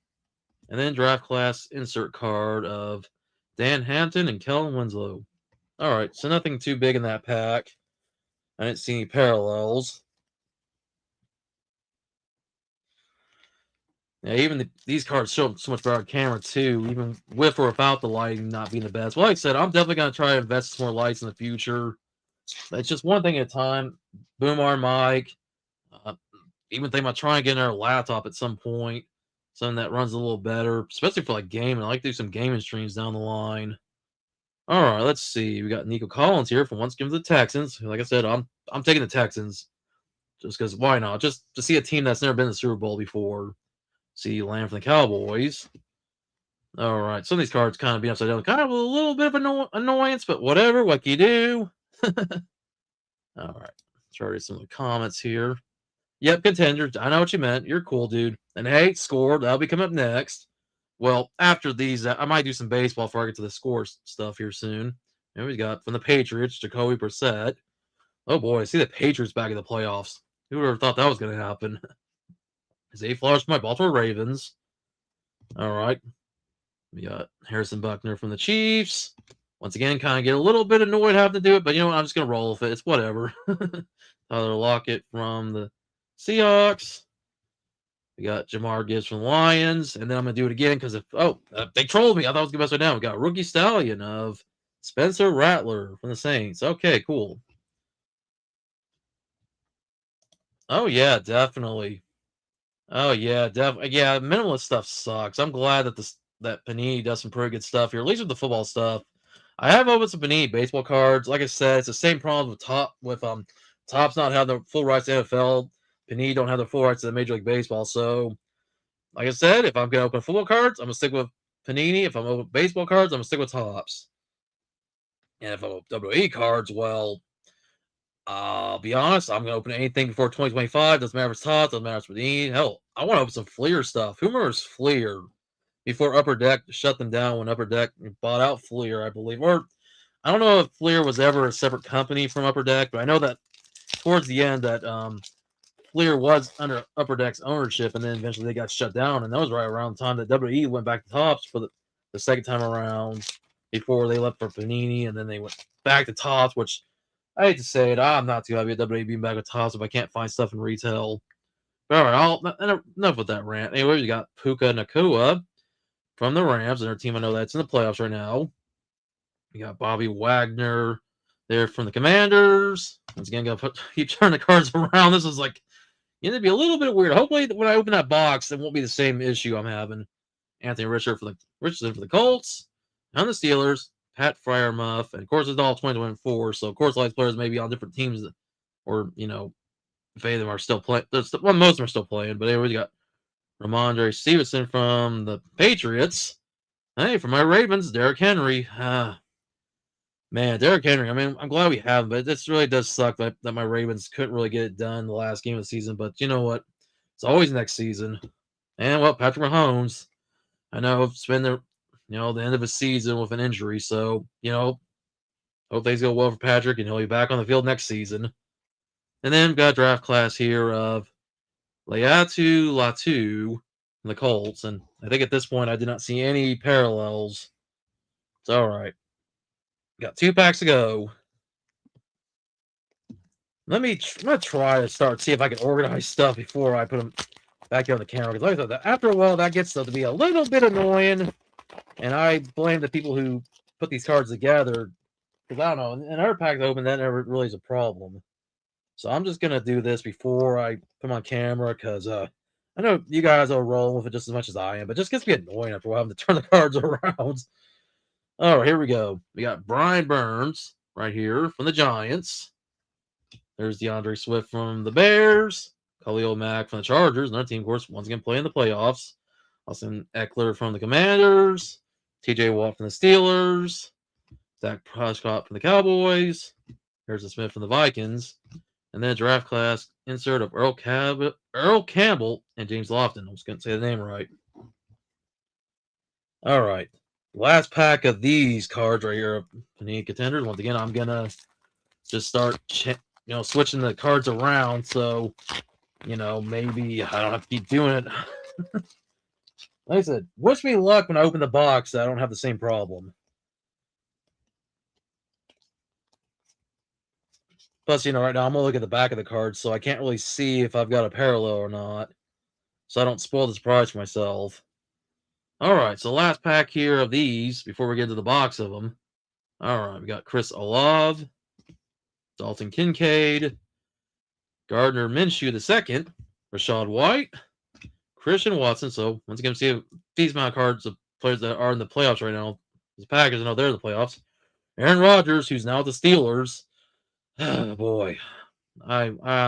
And then draft class insert card of Dan Hampton and Kellen Winslow. All right, so nothing too big in that pack. I didn't see any parallels. Yeah, even these cards show so much better on camera too, even with or without the lighting not being the best. Well, like I said, I'm definitely going to try to invest some more lights in the future. It's just one thing at a time. Boom arm mic. Even think about trying to get another laptop at some point. Something that runs a little better, especially for like gaming. I like to do some gaming streams down the line. All right, let's see. We got Nico Collins here from once again the Texans. Like I said, I'm taking the Texans just because why not? Just to see a team that's never been in the Super Bowl before. See Lamb from the Cowboys. All right, some of these cards kind of be upside down, kind of a little bit of annoyance, but whatever. What can you do? All right, let's read some of the comments here. Yep, contenders. I know what you meant. You're cool, dude. And hey, score. That'll be coming up next. Well, after these, I might do some baseball before I get to the scores stuff here soon. And we got from the Patriots, Jacoby Brissett. Oh boy, see the Patriots back in the playoffs. Who would have thought that was going to happen? Zay Flowers from my Baltimore Ravens. All right. We got Harrison Buckner from the Chiefs. Once again, kind of get a little bit annoyed having to do it, but you know what? I'm just going to roll with it. It's whatever. Tyler Lockett from the Seahawks. We got Jamar Gibbs from the Lions. And then I'm going to do it again because they trolled me. I thought it was going to best way down. We got Rookie Stallion of Spencer Rattler from the Saints. Okay, cool. Oh, yeah, definitely. Oh, yeah, definitely. Yeah, minimalist stuff sucks. I'm glad that that Panini does some pretty good stuff here, at least with the football stuff. I have opened some Panini baseball cards. Like I said, it's the same problem with Topps not having the full rights to NFL. Panini don't have the full rights to the Major League Baseball. So, like I said, if I'm gonna open football cards, I'm gonna stick with Panini. If I'm open baseball cards, I'm gonna stick with Topps. And if I'm open WWE cards, well, I'll be honest, I'm gonna open anything before 2025. Doesn't matter if it's Topps, doesn't matter if it's Panini. Hell, I want to open some Fleer stuff. Who remembers Fleer? Before Upper Deck shut them down when Upper Deck bought out Fleer, I believe. Or I don't know if Fleer was ever a separate company from Upper Deck, but I know that towards the end that Fleer was under Upper Deck's ownership, and then eventually they got shut down. And that was right around the time that WWE went back to Topps for the second time around before they left for Panini, and then they went back to Topps, which I hate to say it, I'm not too happy with WWE being back with Topps if I can't find stuff in retail. But all right, enough with that rant. Anyway, we got Puka Nakua from the Rams, and their team I know that's in the playoffs right now. We got Bobby Wagner there from the Commanders. Once again, gotta keep turning the cards around. This is like going to be a little bit weird. Hopefully, when I open that box, it won't be the same issue I'm having. Anthony Richardson for the Colts, and the Steelers, Pat Fryermuth, and of course it's all 2024. So of course, all these players may be on different teams, or if any of them are still playing. Most of them are still playing. But anyway, we got Ramondre Stevenson from the Patriots. Hey, for my Ravens, Derrick Henry. Man, Derrick Henry. I mean, I'm glad we have him, but this really does suck that my Ravens couldn't really get it done the last game of the season. But you know what? It's always next season. And well, Patrick Mahomes, I know it's been the end of his season with an injury, so hope things go well for Patrick, and he'll be back on the field next season. And then we've got a draft class here of Laiatu Latu from the Colts, and I think at this point I did not see any parallels. It's all right. Got 2 packs to go. I'm gonna try to see if I can organize stuff before I put them back on the camera. Because like I thought, after a while, that gets to be a little bit annoying, and I blame the people who put these cards together. Because I don't know, in our pack open, that never really is a problem. So I'm just gonna do this before I put them on camera, because I know you guys are rolling with it just as much as I am, but it just gets me annoying after having to turn the cards around. All right, here we go. We got Brian Burns right here from the Giants. There's DeAndre Swift from the Bears. Khalil Mack from the Chargers. Another team, of course, once again playing the playoffs. Austin Eckler from the Commanders. TJ Watt from the Steelers. Dak Prescott from the Cowboys. Harrison Smith from the Vikings. And then a draft class insert of Earl Campbell and James Lofton. I was going to say the name right. All right. Last pack of these cards right here, Panini Contenders. Once again, I'm going to just start switching the cards around, so maybe I don't have to keep doing it. Like I said, wish me luck when I open the box. I don't have the same problem. Plus, right now I'm gonna look at the back of the cards, so I can't really see if I've got a parallel or not, so I don't spoil the surprise for myself. All right, so last pack here of these before we get to the box of them. All right, we got Chris Olave, Dalton Kincaid, Gardner Minshew II, Rashad White, Christian Watson. So once again, see these amount of cards of players that are in the playoffs right now. The Packers, I know they're in the playoffs. Aaron Rodgers, who's now with the Steelers. Oh, boy, I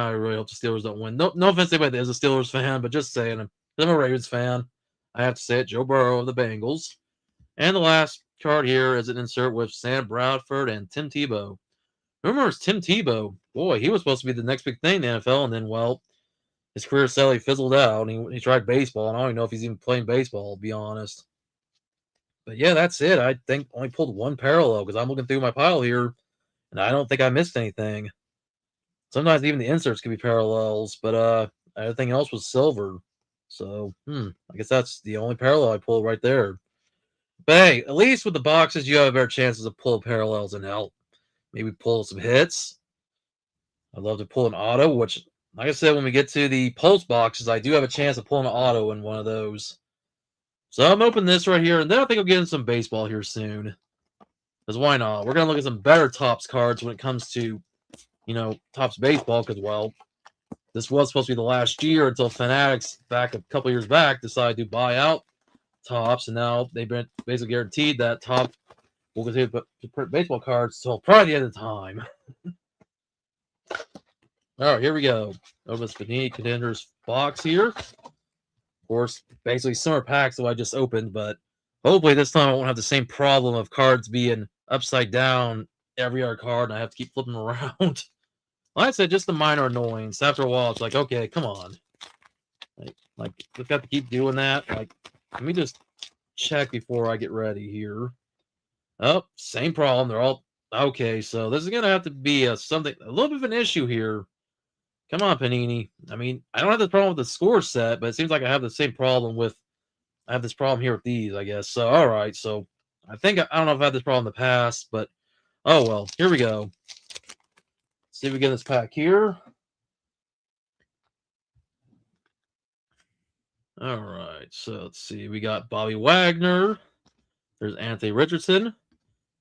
really hope the Steelers don't win. No offense to anybody that is a Steelers fan, but just saying, I'm a Ravens fan. I have to say it. Joe Burrow of the Bengals. And the last card here is an insert with Sam Bradford and Tim Tebow. Rumors Tim Tebow, boy, he was supposed to be the next big thing in the NFL, and then, well, his career sadly fizzled out, and he tried baseball, and I don't even know if he's even playing baseball, to be honest. But yeah, that's it. I think I only pulled one parallel because I'm looking through my pile here, and I don't think I missed anything. Sometimes even the inserts could be parallels, but everything else was silver. So, I guess that's the only parallel I pulled right there. But hey, at least with the boxes, you have better chances of pull parallels and help. Maybe pull some hits. I'd love to pull an auto, which, like I said, when we get to the pulse boxes, I do have a chance of pulling an auto in one of those. So I'm opening this right here, and then I think I'll get in some baseball here soon. Because why not? We're going to look at some better Topps cards when it comes to, Topps baseball, because, well, this was supposed to be the last year until Fanatics, back a couple years back, decided to buy out Topps, and now they've been basically guaranteed that Topps will continue to print baseball cards until probably the end of time. All right, here we go. Over this Panini Contenders box here. Of course, basically similar packs that I just opened, but hopefully this time I won't have the same problem of cards being upside down every other card, and I have to keep flipping them around. Like I said, just a minor annoyance. After a while, it's like, okay, come on. Like we've got to keep doing that. Like, let me just check before I get ready here. Oh, same problem. They're all okay. So this is gonna have to be a little bit of an issue here. Come on, Panini. I mean, I don't have this problem with the score set, but it seems like I have the same problem I have this problem here with these, I guess. So, all right. So I don't know if I had this problem in the past, but oh well. Here we go. See if we get this pack here. All right. So let's see. We got Bobby Wagner. There's Anthony Richardson.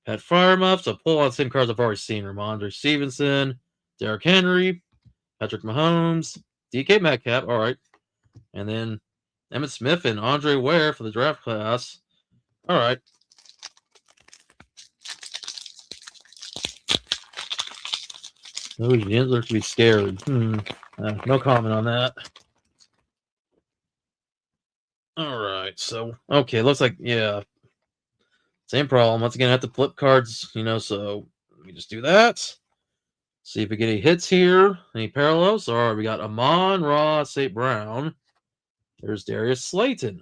Pat Fryermuth. So pull out the same cards I've already seen. Ramondre Stevenson. Derrick Henry. Patrick Mahomes. DK Metcalf. All right. And then Emmitt Smith and Andre Ware for the draft class. All right. Oh, you didn't look to be scared. No comment on that. All right. So, okay. Looks like, yeah. Same problem. Once again, I have to flip cards, so let me just do that. See if we get any hits here. Any parallels? All right. We got Amon-Ra St. Brown. There's Darius Slayton.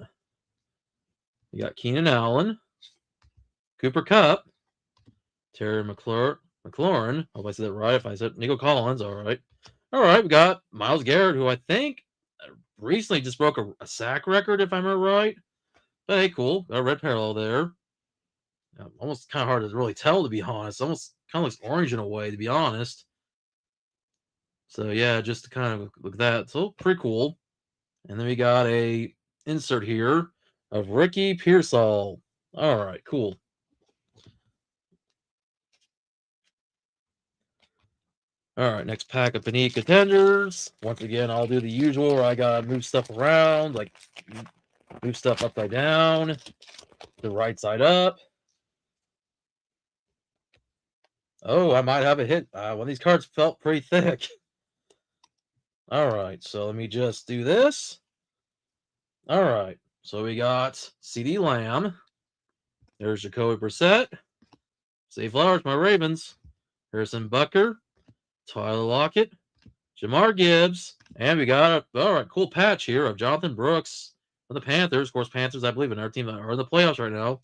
We got Keenan Allen. Cooper Kupp. Terry McLaurin. Hope I said that right. If I said Nico Collins, all right. All right, we got Myles Garrett, who I think recently just broke a sack record, if I remember right. But hey, cool. Got a red parallel there. Almost kind of hard to really tell, to be honest. Almost kind of looks orange in a way, to be honest. So yeah, just to kind of look at that. So pretty cool. And then we got a insert here of Ricky Pearsall. All right, cool. All right, next pack of Panini Contenders. Once again, I'll do the usual where I gotta move stuff around, like move stuff upside down, the right side up. Oh, I might have a hit. One of these cards felt pretty thick. All right, so let me just do this. All right, so we got CeeDee Lamb. There's Jacoby Brissett. Zay Flowers, my Ravens. Harrison Butker. Tyler Lockett. Jamar Gibbs. And we got a cool patch here of Jonathan Brooks of the Panthers. Of course, Panthers, I believe, in our team that are in the playoffs right now.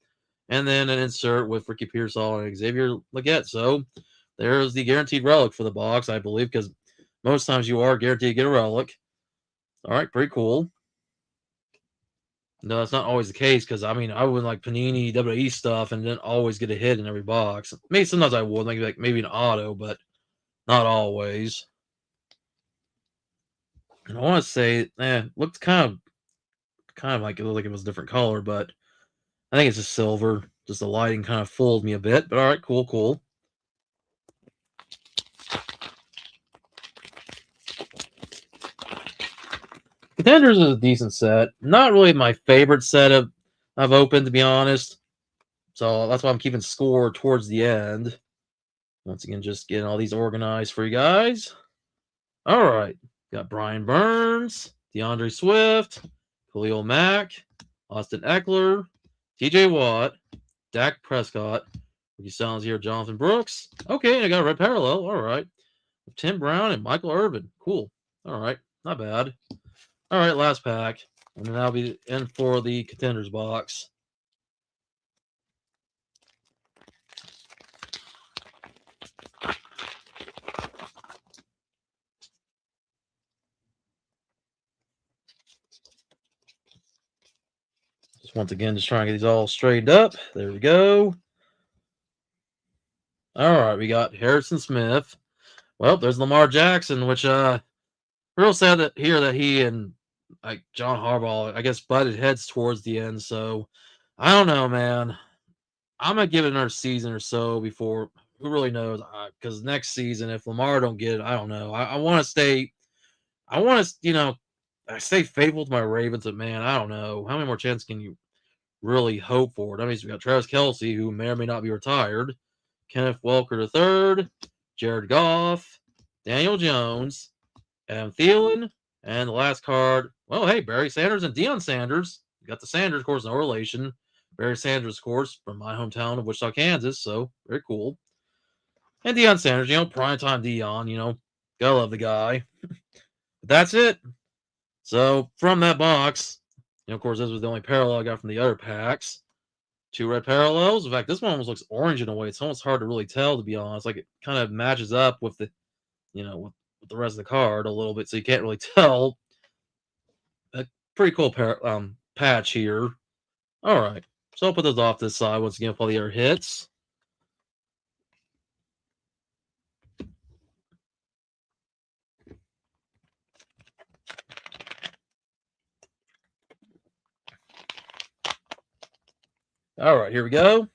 And then an insert with Ricky Pearsall and Xavier Legette. So there's the guaranteed relic for the box, I believe, because most times you are guaranteed to get a relic. All right, pretty cool. No, that's not always the case because, I mean, I would like Panini, WWE stuff and didn't always get a hit in every box. Maybe sometimes I would, like maybe an auto, but not always. And I want to say, looked kind of like it looked like it was a different color, but I think it's just silver. Just the lighting kind of fooled me a bit. But all right, cool. Contenders is a decent set. Not really my favorite set I've opened, to be honest. So that's why I'm keeping score towards the end. Once again, just getting all these organized for you guys. All right. Got Brian Burns, DeAndre Swift, Khalil Mack, Austin Eckler, TJ Watt, Dak Prescott. Rookie sounds here, Jonathan Brooks. Okay, I got a red parallel. All right. Tim Brown and Michael Irvin. Cool. All right. Not bad. All right, last pack. And then that'll be in for the contenders box. Just once again, just trying to get these all straightened up. There we go. All right, we got Harrison Smith. Well, there's Lamar Jackson, which real sad that here that he and like John Harbaugh, I guess, butted heads towards the end. So I don't know, man. I'm gonna give it another season or so before. Who really knows? Because next season, if Lamar don't get it, I don't know. I want to stay. I want to, I stay faithful to my Ravens, but man, I don't know how many more chances can you really hope for. That means we got Travis Kelce, who may or may not be retired, Kenneth Walker III, Jared Goff, Daniel Jones, Adam Thielen, and the last card. Well, hey, Barry Sanders and Deion Sanders. You got the Sanders, of course, no relation. Barry Sanders, of course, from my hometown of Wichita, Kansas. So very cool. And Deion Sanders, primetime Deion, gotta love the guy. But that's it. So from that box, of course, this was the only parallel I got from the other packs. 2 red parallels. In fact, this one almost looks orange in a way. It's almost hard to really tell, to be honest. Like it kind of matches up with the, with the rest of the card a little bit, so you can't really tell. A pretty cool patch here. All right, so I'll put those off this side once again for all the other hits. All right, here we go.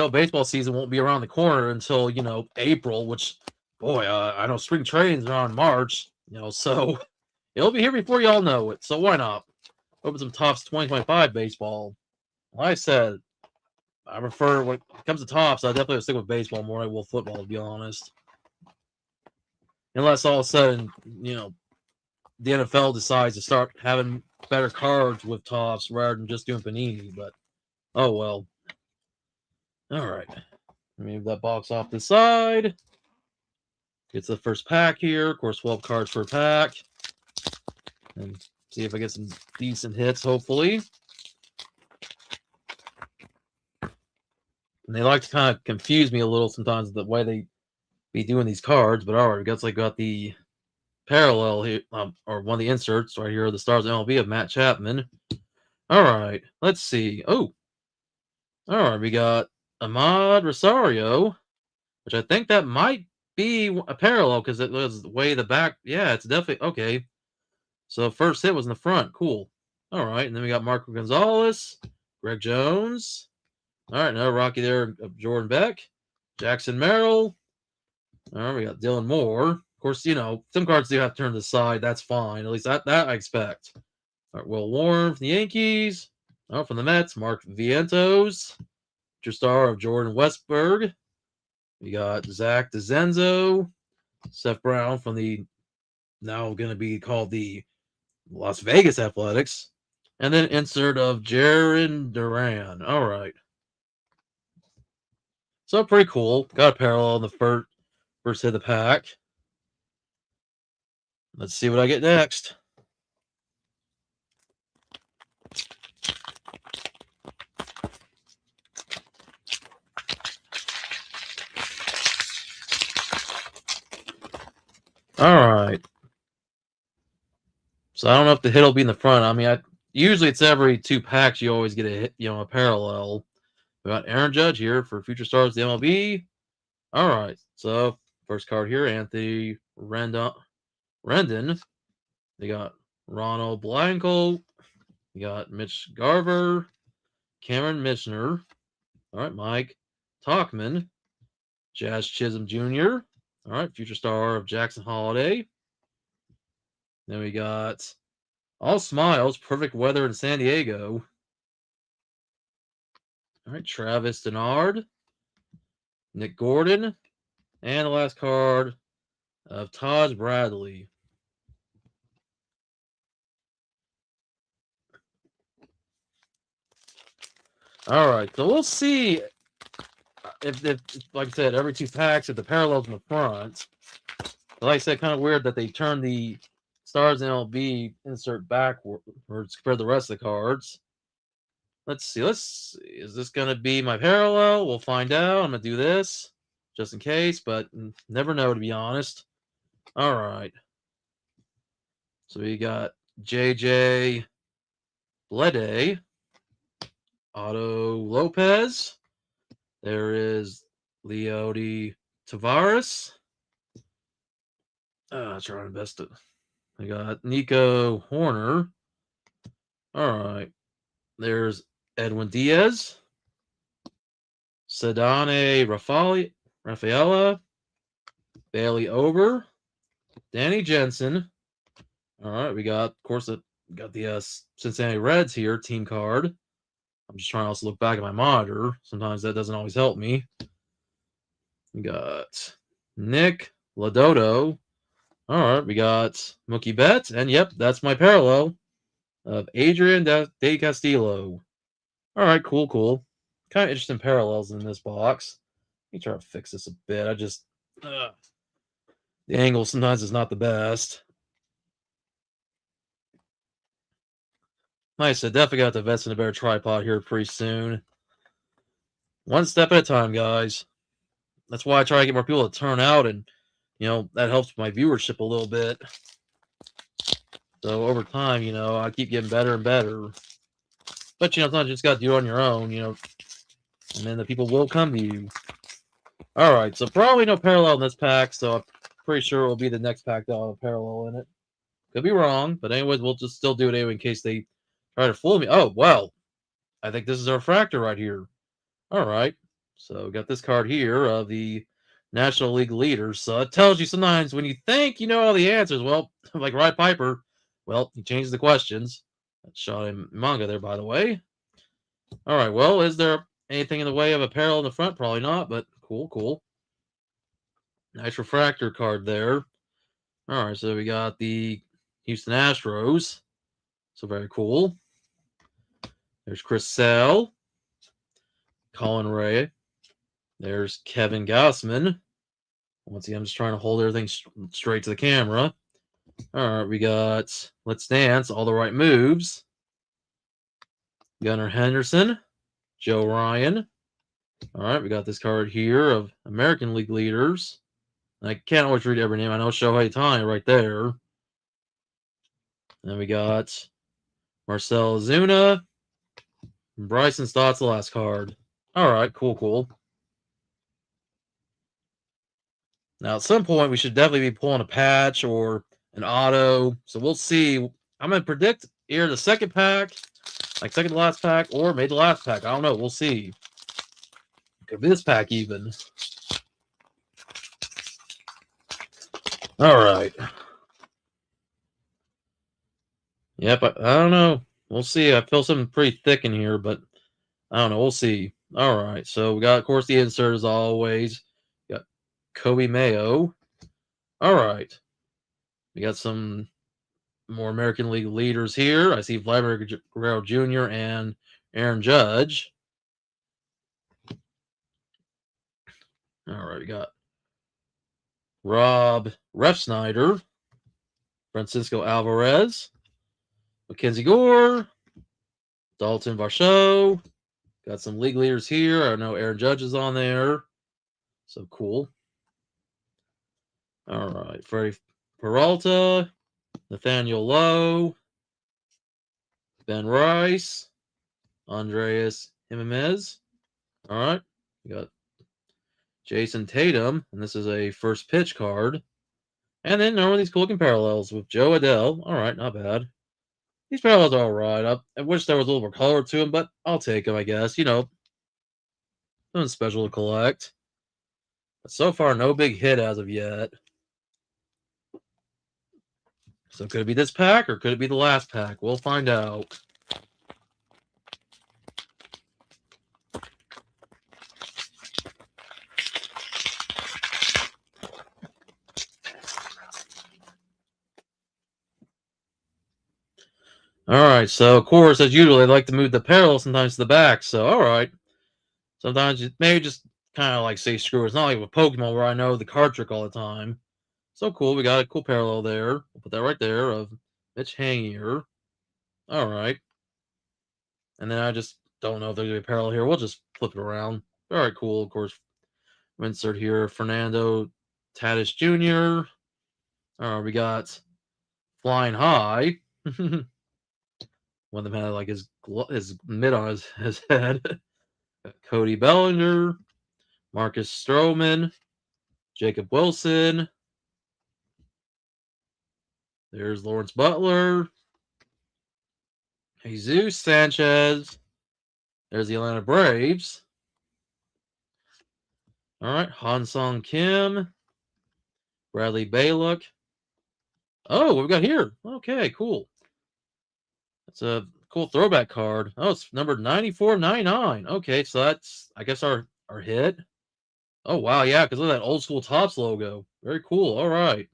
Baseball season won't be around the corner until, April, which, boy, I know spring training's around March, so it'll be here before y'all know it. So why not? Open some Topps 2025 baseball. Like I said, I prefer, when it comes to Topps, I definitely stick with baseball more than I will football, to be honest. Unless all of a sudden, the NFL decides to start having better cards with Topps rather than just doing Panini, but oh well. All right. Move that box off the side. It's the first pack here. Of course, 12 cards per pack. And see if I get some decent hits, hopefully. And they like to kind of confuse me a little sometimes the way they be doing these cards. But all right, we got the parallel here, or one of the inserts right here, the Stars MLB of Matt Chapman. All right, let's see. Oh, all right, we got Ahmad Rosario, which I think that might be a parallel because it was the way the back. Yeah, it's definitely okay. So first hit was in the front. Cool. All right, and then we got Marco Gonzalez, Greg Jones. All right, another Rocky there of Jordan Beck, Jackson Merrill. All right, we got Dylan Moore. Of course, some cards do have to turn to the side. That's fine. At least that I expect. All right, Will Warren from the Yankees. Oh, from the Mets, Mark Vientos. Future star of Jordan Westberg. We got Zach DeZenzo. Seth Brown from the now going to be called the Las Vegas Athletics. And then insert of Jaron Duran. All right. So pretty cool. Got a parallel in the first hit of the pack. Let's see what I get next. All right. So I don't know if the hit will be in the front. I mean, usually it's every 2 packs you always get a hit, a parallel. We got Aaron Judge here for Future Stars of the MLB. All right. So first card here, Anthony Rendon. They got Ronald Blanco. You got Mitch Garver, Cameron Michener. All right, Mike Talkman, Jazz Chisholm Jr. All right, future star of Jackson Holiday. Then we got All Smiles, Perfect Weather in San Diego. All right, Travis Denard, Nick Gordon, and the last card of Todd Bradley. All right, so we'll see if like I said, every 2 packs, if the parallels in the front. Like I said, kind of weird that they turned the stars and LB insert backwards compared to the rest of the cards. Let's see. Is this going to be my parallel? We'll find out. I'm going to do this just in case, but never know, to be honest. All right. So we got JJ Blede, Otto Lopez. There is Leody Tavares. Trying my best to. I got Nico Horner. All right. There's Edwin Diaz. Sedane Rafaela. Bailey Ober. Danny Jensen. All right. We got, of course, got the Cincinnati Reds here, team card. I'm just trying to also look back at my monitor. Sometimes that doesn't always help me. We got Nick Ladoto. All right, we got Mookie Betts, and yep, that's my parallel of Adrian De Castillo. All right, cool. Kind of interesting parallels in this box. Let me try to fix this a bit. The angle sometimes is not the best. Nice, I definitely got to invest in a better tripod here pretty soon. One step at a time, guys. That's why I try to get more people to turn out, and that helps my viewership a little bit. So over time, I keep getting better and better. But sometimes you just got to do it on your own, and then the people will come to you. All right, so probably no parallel in this pack, so I'm pretty sure it will be the next pack that'll have a parallel in it. Could be wrong, but anyways, we'll just still do it anyway in case they try to fool me. Oh, well, I think this is our fractor right here. All right, so we got this card here of the National League leaders. So it tells you sometimes when you think you know all the answers, well, like Rod Piper, well, he changes the questions. That's shot in manga there, by the way. All right, well, is there anything in the way of a parallel in the front? Probably not, but cool. Nice refractor card there. All right, so we got the Houston Astros. So very cool. There's Chris Sale, Colin Ray. There's Kevin Gausman. Once again, I'm just trying to hold everything straight to the camera. All right, we got Let's Dance, All the Right Moves. Gunnar Henderson, Joe Ryan. All right, we got this card here of American League leaders. I can't always read every name. I know Shohei Ohtani right there. Then we got Marcell Ozuna. Bryson Stott's the last card. All right, cool. Now, at some point, we should definitely be pulling a patch or an auto. So we'll see. I'm going to predict either the second pack, like second to last pack, or maybe the last pack. I don't know. We'll see. Could be this pack even. All right. Yep, I don't know. We'll see. I feel something pretty thick in here, but I don't know. We'll see. All right. So we got, of course, the insert as always. We got Kobe Mayo. All right. We got some more American League leaders here. I see Vladimir Guerrero Jr. and Aaron Judge. All right. We got Rob Refsnyder, Francisco Alvarez, Mackenzie Gore, Dalton Varsho. Got some league leaders here. I know Aaron Judge is on there. So cool. All right. Freddie Peralta, Nathaniel Lowe, Ben Rice, Andreas Jimenez. All right. We got Jason Tatum, and this is a first pitch card. And then there are these cool looking parallels with Joe Adele. All right, not bad. These parallels are all right. I wish there was a little more color to them, but I'll take them, I guess. Nothing special to collect. But so far, no big hit as of yet. So could it be this pack or could it be the last pack? We'll find out. All right, so of course, as usual, they like to move the parallel sometimes to the back. So all right, sometimes you maybe just kind of like say screw it. It's not like with Pokemon where I know the card trick all the time. So cool, we got a cool parallel there. We'll put that right there of Mitch Hangier. All right, and then I just don't know if there's gonna be a parallel here. We'll just flip it around. All right, cool. Of course, insert here Fernando Tatis Jr. All right, we got Flying High. One of them had like his mitt on his head. Cody Bellinger, Marcus Stroman, Jacob Wilson. There's Lawrence Butler, Jesus Sanchez. There's the Atlanta Braves. All right, Han Sung Kim, Bradley Baylock. Oh, what we got here? Okay, cool. That's a cool throwback card. Oh, it's number 94/99. Okay, so that's I guess our hit. Oh wow, yeah, because of that old school Tops logo. Very cool. All right.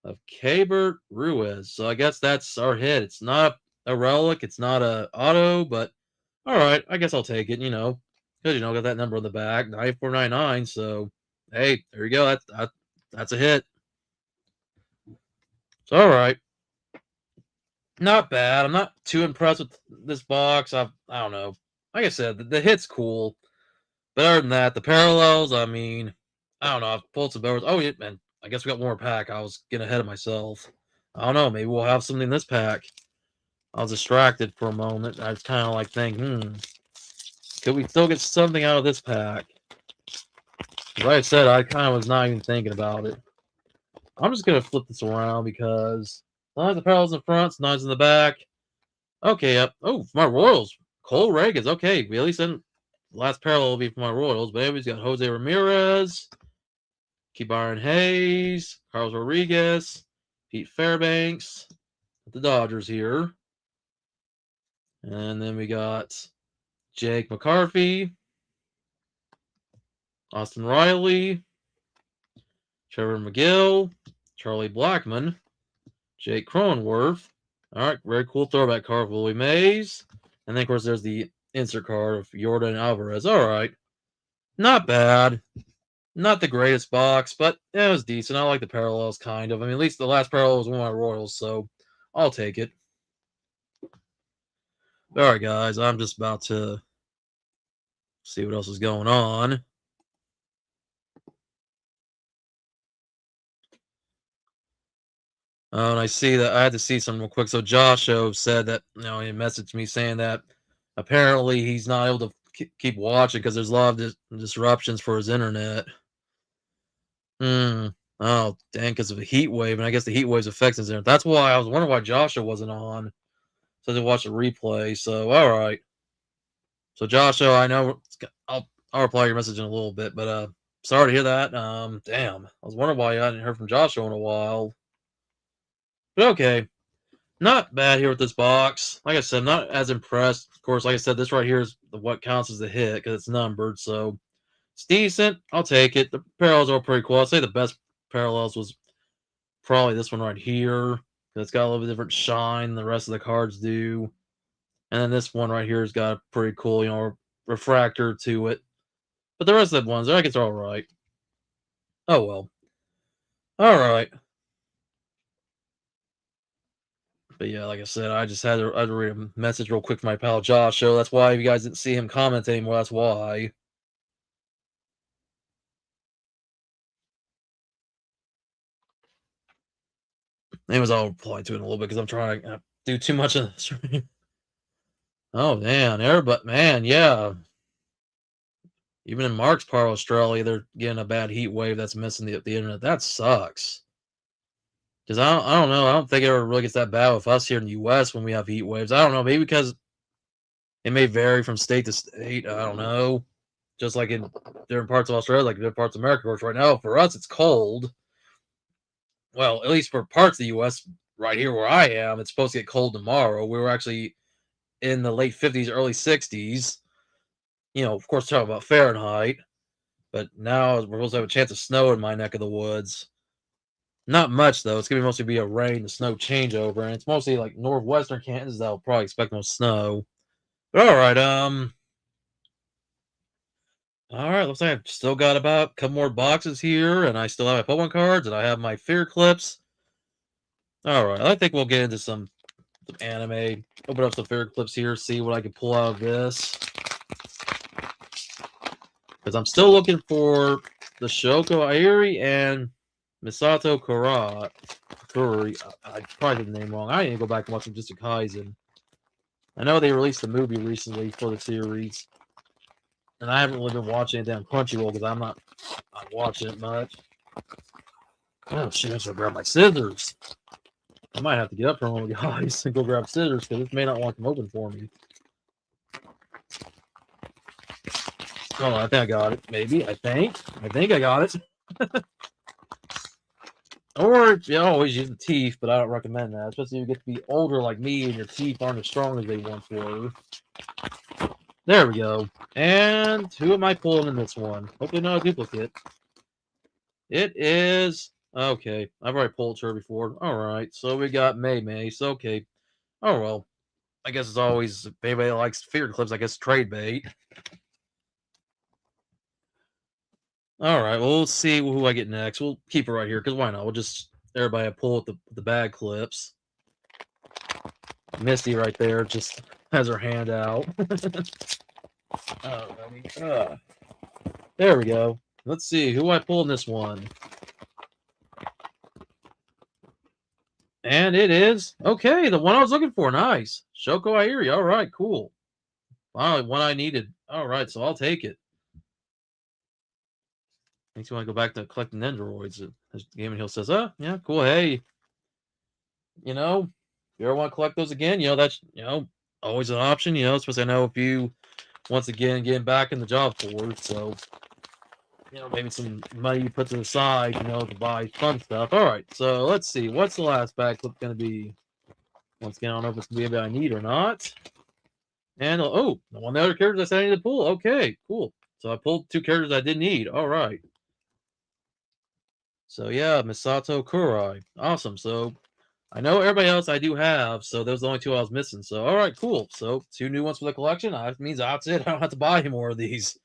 Of Cabert Ruiz. So I guess that's our hit. It's not a relic, it's not a auto, but all right, I guess I'll take it, because got that number on the back, 94/99. So hey, there you go. That's a hit. So all right. Not bad. I'm not too impressed with this box. I don't know. Like I said, the hit's cool. But other than that, the parallels, I mean, I don't know. I've pulled some bears. Oh, yeah, man. I guess we got one more pack. I was getting ahead of myself. I don't know. Maybe we'll have something in this pack. I was distracted for a moment. I was kind of like thinking, could we still get something out of this pack? Like I said, I kind of was not even thinking about it. I'm just going to flip this around because sometimes the parallels in front, sometimes in the back. Okay, yep. Oh, for my Royals. Cole Reagans. Okay, we at least in last parallel will be for my Royals. But anyways, got Jose Ramirez, Byron Hayes, Carlos Rodriguez, Pete Fairbanks, the Dodgers here. And then we got Jake McCarthy, Austin Riley, Trevor McGill, Charlie Blackmon, Jake Cronenworth. All right, very cool throwback card of Willie Mays. And then, of course, there's the insert card of Jordan Alvarez. All right. Not bad. Not the greatest box, but it was decent. I like the parallels, kind of. I mean, at least the last parallel was one of my Royals, so I'll take it. All right, guys, I'm just about to see what else is going on. Oh, and I see that I had to see some real quick. So Joshua said that, he messaged me saying that apparently he's not able to keep watching because there's a lot of disruptions for his internet. Oh, dang, because of a heat wave, and I guess the heat wave's affecting his internet. That's why I was wondering why Joshua wasn't on. So I had to watch the replay. So, all right. So, Joshua, I know I'll reply your message in a little bit, but sorry to hear that. Damn, I was wondering why I hadn't heard from Joshua in a while. But okay, not bad here with this box. Like I said, I'm not as impressed. Of course, like I said, this right here is what counts as the hit because it's numbered. So it's decent. I'll take it. The parallels are pretty cool. I'd say the best parallels was probably this one right here. It's got a little bit different shine than the rest of the cards do. And then this one right here has got a pretty cool, refractor to it. But the rest of the ones, I guess, are all right. Oh, well. All right. But yeah, like I said, I just had to read a message real quick from my pal Josh. So that's why if you guys didn't see him comment anymore, that's why. Anyways, I'll reply to it in a little bit because I'm trying to do too much of this. Oh, man. Everybody, man, yeah. Even in Mark's part of Australia, they're getting a bad heat wave that's missing the internet. That sucks. Because I don't know. I don't think it ever really gets that bad with us here in the U.S. when we have heat waves. I don't know. Maybe because it may vary from state to state. I don't know. Just like in different parts of Australia, like different parts of America. Of course, right now, for us, it's cold. Well, at least for parts of the U.S., right here where I am, it's supposed to get cold tomorrow. We were actually in the late 50s, early 60s. Of course, talking about Fahrenheit. But now we're supposed to have a chance of snow in my neck of the woods. Not much though. It's gonna mostly be a rain and snow changeover, and it's mostly like northwestern Kansas that'll probably expect no snow. But all right. Looks like I've still got about a couple more boxes here, and I still have my Pokemon cards, and I have my fear clips. All right, I think we'll get into some anime. Open up some fear clips here, see what I can pull out of this. Because I'm still looking for the Shoko Airi and Misato Kuri. I probably did the name wrong. I need to go back and watch some Jujutsu Kaisen. I know they released a movie recently for the series, and I haven't really been watching it on Crunchyroll because I'm not watching it much. Oh shit! I should grab my scissors. I might have to get up from one of guys and go grab scissors because this may not want them open for me. Oh, I think I got it. Maybe. I think I got it. Or you always use the teeth, but I don't recommend that, especially if you get to be older like me and your teeth aren't as strong as they once were. There we go. And who am I pulling in this one? Hopefully not a duplicate. It is... Okay, I've already pulled her before. Alright, so we got May. So, okay. Oh, well. I guess it's always... If anybody likes fear clips, I guess trade bait. Alright, well, we'll see who I get next. We'll keep it right here, because why not? We'll just... Everybody pull with the bag clips. Misty right there just has her hand out. There we go. Let's see who I pull in this one. And it is okay. The one I was looking for. Nice. Shoko Airi. All right, cool. Finally, one I needed. All right, so I'll take it. Makes me want to go back to collecting Nendoroids. As Game and Hill says, yeah, cool. Hey, if you ever want to collect those again, that's always an option. Especially I know if you once again getting back in the job force, so maybe some money you put to the side, to buy fun stuff. All right, so let's see. What's the last bag clip going to be? Once again, I don't know if it's going to be a I need or not. And, one of the other characters I said I needed to pull. Okay, cool. So I pulled 2 characters I didn't need. All right. So, yeah, Misato Kurai. Awesome. So, I know everybody else I do have, so those are the only 2 I was missing. So, all right, cool. So, 2 new ones for the collection. That means that's it. I don't have to buy any more of these.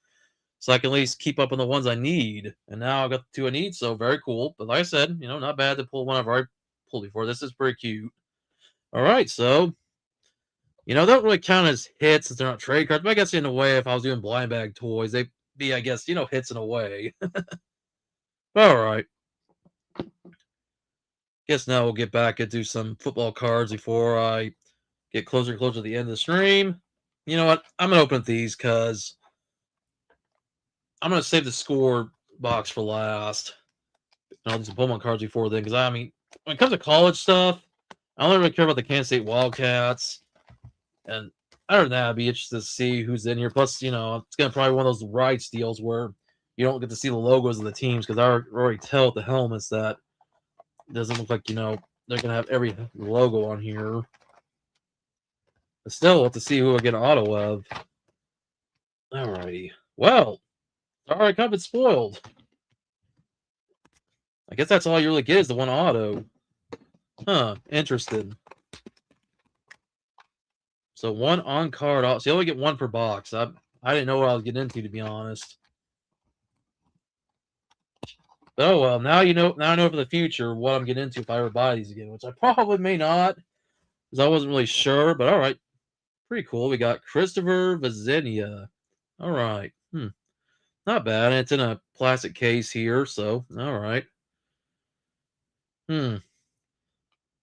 So I can at least keep up on the ones I need. And now I got the 2 I need, so very cool. But like I said, not bad to pull one I've already pulled before. This is pretty cute. All right, so they don't really count as hits since they're not trade cards. But I guess in a way, if I was doing blind bag toys, they'd be, I guess, hits in a way. All right. Guess now we'll get back and do some football cards before I get closer and closer to the end of the stream. You know what? I'm going to open these because I'm going to save the score box for last. And I'll do some Pokemon cards before then. Because, when it comes to college stuff, I don't really care about the Kansas State Wildcats. And other than that, I'd be interested to see who's in here. Plus, it's going to probably one of those rights deals where you don't get to see the logos of the teams because I already tell with the helmets that it doesn't look like, they're going to have every logo on here. But still, we'll have to see who I get an auto of. Alrighty. Well, alright, kind of been spoiled. I guess that's all you really get is the one auto. Huh, interesting. So 1 on card. So you only get 1 per box. I didn't know what I was getting into, to be honest. But oh well, now Now I know for the future what I'm getting into if I ever buy these again, which I probably may not, because I wasn't really sure. But all right, pretty cool. We got Christopher Vazenia. All right, not bad. And it's in a plastic case here, so all right.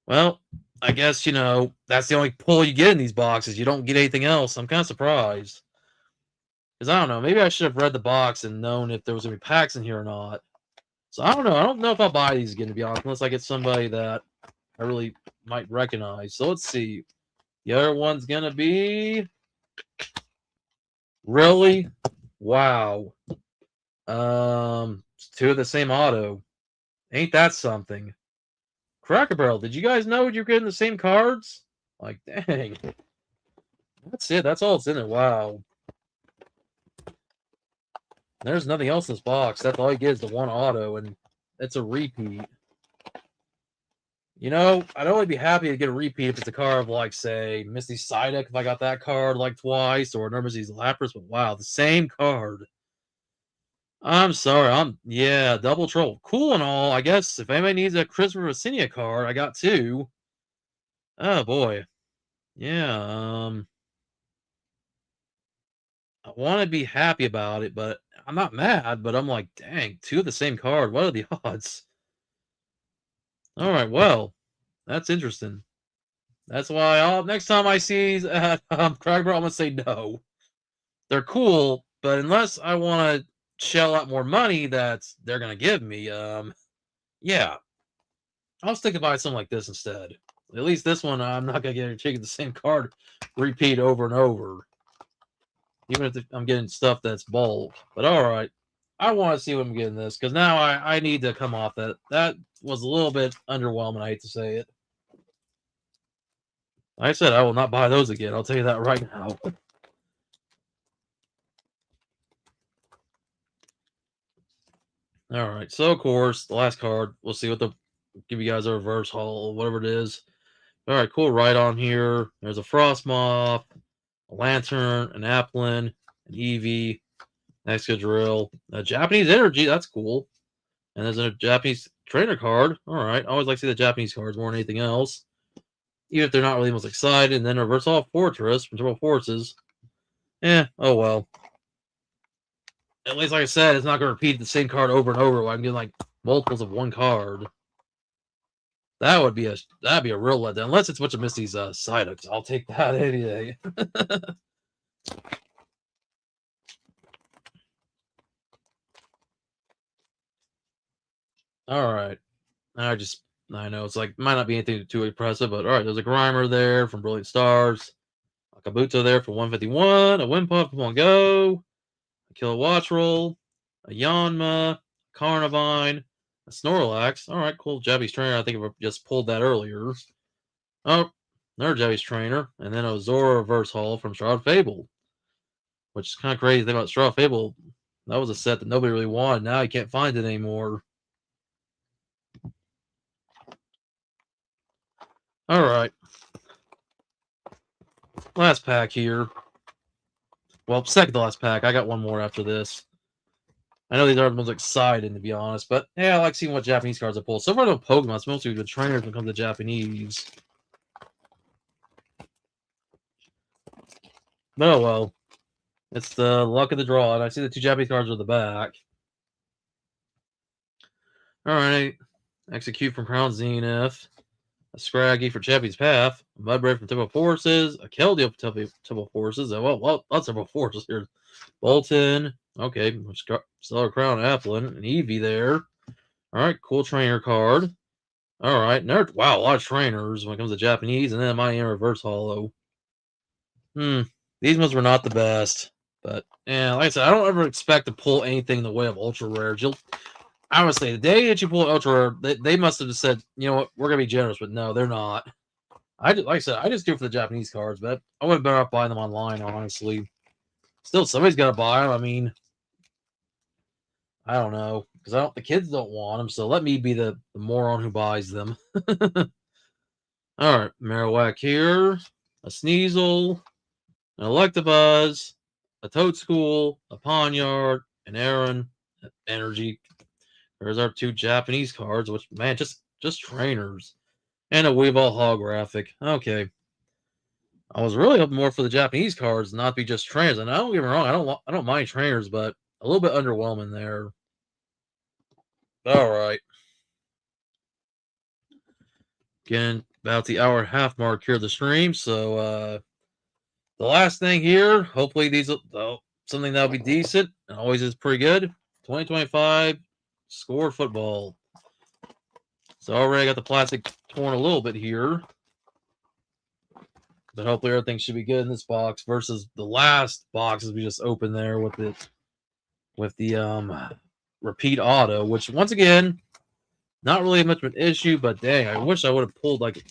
Well, I guess that's the only pull you get in these boxes. You don't get anything else. I'm kind of surprised. Because I don't know, maybe I should have read the box and known if there was going to be packs in here or not. So I don't know. I don't know if I'll buy these again, to be honest, unless I get somebody that I really might recognize. So let's see. The other one's going to be... Really? Wow. 2 of the same auto. Ain't that something? Cracker Barrel, did you guys know you're getting the same cards? Like, dang. That's it. That's all it's in there. Wow. There's nothing else in this box. That's all you get is the 1 auto, and it's a repeat. You know, I'd only be happy to get a repeat if it's a card of, like, say, Misty Psyduck, if I got that card, like, twice, or Nervous's Lapras, but wow, the same card. I'm sorry, yeah, double troll. Cool and all, I guess if anybody needs a Christopher Vacinia card, I got two. Oh, boy. Yeah, I wanna be happy about it, but I'm not mad, but I'm like, "Dang, two of the same card, what are the odds?" Alright, well, that's interesting. That's why next time I see Cragbar, I'm gonna say no. They're cool, but unless I want to shell out more money that they're gonna give me, yeah, I'll stick and buy something like this instead. At least this one, I'm not gonna get taking the same card repeat over and over, even if I'm getting stuff that's bulk. But all right, I want to see what I'm getting this because now I need to come off that. That was a little bit underwhelming. I hate to say it. Like I said, I will not buy those again. I'll tell you that right now. All right, so of course, the last card. We'll see what the give you guys a reverse haul, whatever it is. All right, cool. Right on here. There's a Frostmoth, a Lantern, an Applin, an Eevee, Excadrill, a Japanese Energy. That's cool. And there's a Japanese trainer card. All right, I always like to see the Japanese cards more than anything else, even if they're not really the most excited. And then a reverse haul Fortress from Turbo Forces. Oh well. At least, like I said, it's not going to repeat the same card over and over. While I'm getting like multiples of one card. That'd be a real letdown. Unless it's a bunch of Misty's Psyducks. I'll take that any day. All right. I know it's like might not be anything too impressive, but all right. There's a Grimer there from Brilliant Stars, a Kabuto there for 151, a Wimpod from One Go, a Kilowattrel, a Yanma, Carnivine, a Snorlax. All right, cool. Japanese trainer. I think I just pulled that earlier. Oh, another Japanese trainer, and then a Zora reverse haul from Shroud Fable, which is kind of crazy. Thing about Shroud Fable, that was a set that nobody really wanted. Now you can't find it anymore. All right. Last pack here. Well, second to last pack. I got one more after this. I know these aren't the most exciting, to be honest, but yeah, I like seeing what Japanese cards I pull. So far, no Pokemon. It's mostly good trainers when it comes to Japanese. But oh well. It's the luck of the draw, and I see the two Japanese cards are the back. All right. Execute from Crown Zenith. A Scraggy for Chappie's Path, a Mudbray from Temple Forces, a Keldeo from Temple Forces, well, lots of Forces here. Bolton, okay, Stellar Crown Applin, an Eevee there. All right, cool trainer card. All right, wow, a lot of trainers when it comes to Japanese, and then my reverse holo. These ones were not the best, but yeah, like I said, I don't ever expect to pull anything in the way of ultra rares. I would say the day that you pull an ultra rare, they must have just said, you know what, we're gonna be generous, but no, they're not. Like I said, I just do it for the Japanese cards, but I would have better off buying them online, honestly. Still, somebody's got to buy them. I mean, I don't know, because the kids don't want them, so let me be the moron who buys them. All right, Marowak here, a Sneasel, an Electabuzz, a Toadschool, a Pawniard, an Aaron, Energy. There's our two Japanese cards, which, man, just trainers. And a Weavile holographic. Okay. I was really hoping more for the Japanese cards, not be just trainers. And I don't get me wrong, I don't mind trainers, but a little bit underwhelming there. All right. Getting about the hour and a half mark here of the stream. So the last thing here, hopefully these something that'll be decent and always is pretty good. 2025 Score Football. So already got the plastic torn a little bit here. But hopefully everything should be good in this box versus the last boxes we just opened there with the repeat auto, which once again, not really much of an issue, but dang, I wish I would have pulled like at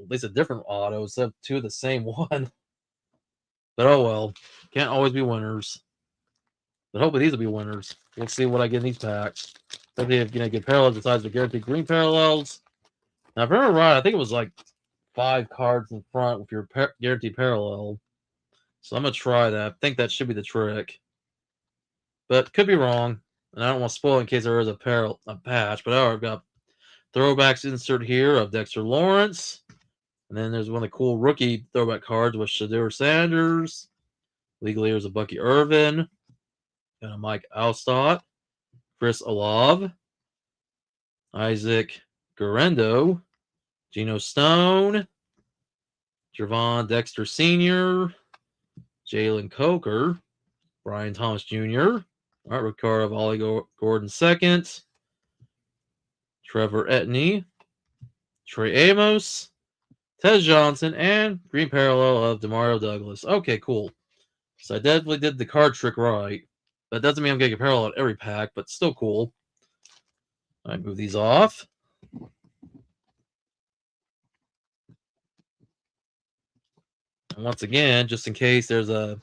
least a different auto instead of two of the same one. But oh well, can't always be winners. But hopefully these will be winners. We'll see what I get in these packs. Hopefully, if good parallels besides the guaranteed green parallels. Now, if I remember right, I think it was like 5 cards in front with your guaranteed parallel. So I'm going to try that. I think that should be the trick. But could be wrong. And I don't want to spoil it in case there is a patch. But I've got throwbacks insert here of Dexter Lawrence. And then there's one of the cool rookie throwback cards with Shadur Sanders. League leaders of Bucky Irvin. And a Mike Alstott. Chris Olave. Isaac Guerrero. Geno Stone. Javon Dexter Sr., Jalen Coker, Brian Thomas Jr., Art Ricard of Ollie Gordon II, Trevor Etney, Trey Amos, Tez Johnson, and green parallel of Demario Douglas. Okay, cool. So I definitely did the card trick right. That doesn't mean I'm getting a parallel at every pack, but still cool. I move these off. And once again, just in case there's a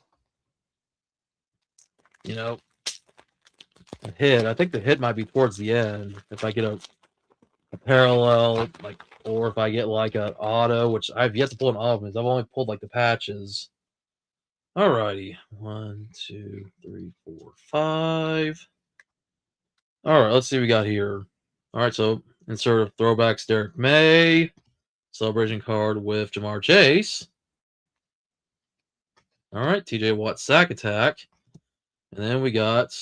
hit. I think the hit might be towards the end. If I get a parallel, like, or if I get like an auto, which I've yet to pull an auto, I've only pulled like the patches. Alrighty, 1, 2, 3, 4, 5. All right, let's see what we got here. All right, so insert of throwbacks Derek May, celebration card with Jamar Chase. All right, TJ Watt sack attack, and then we got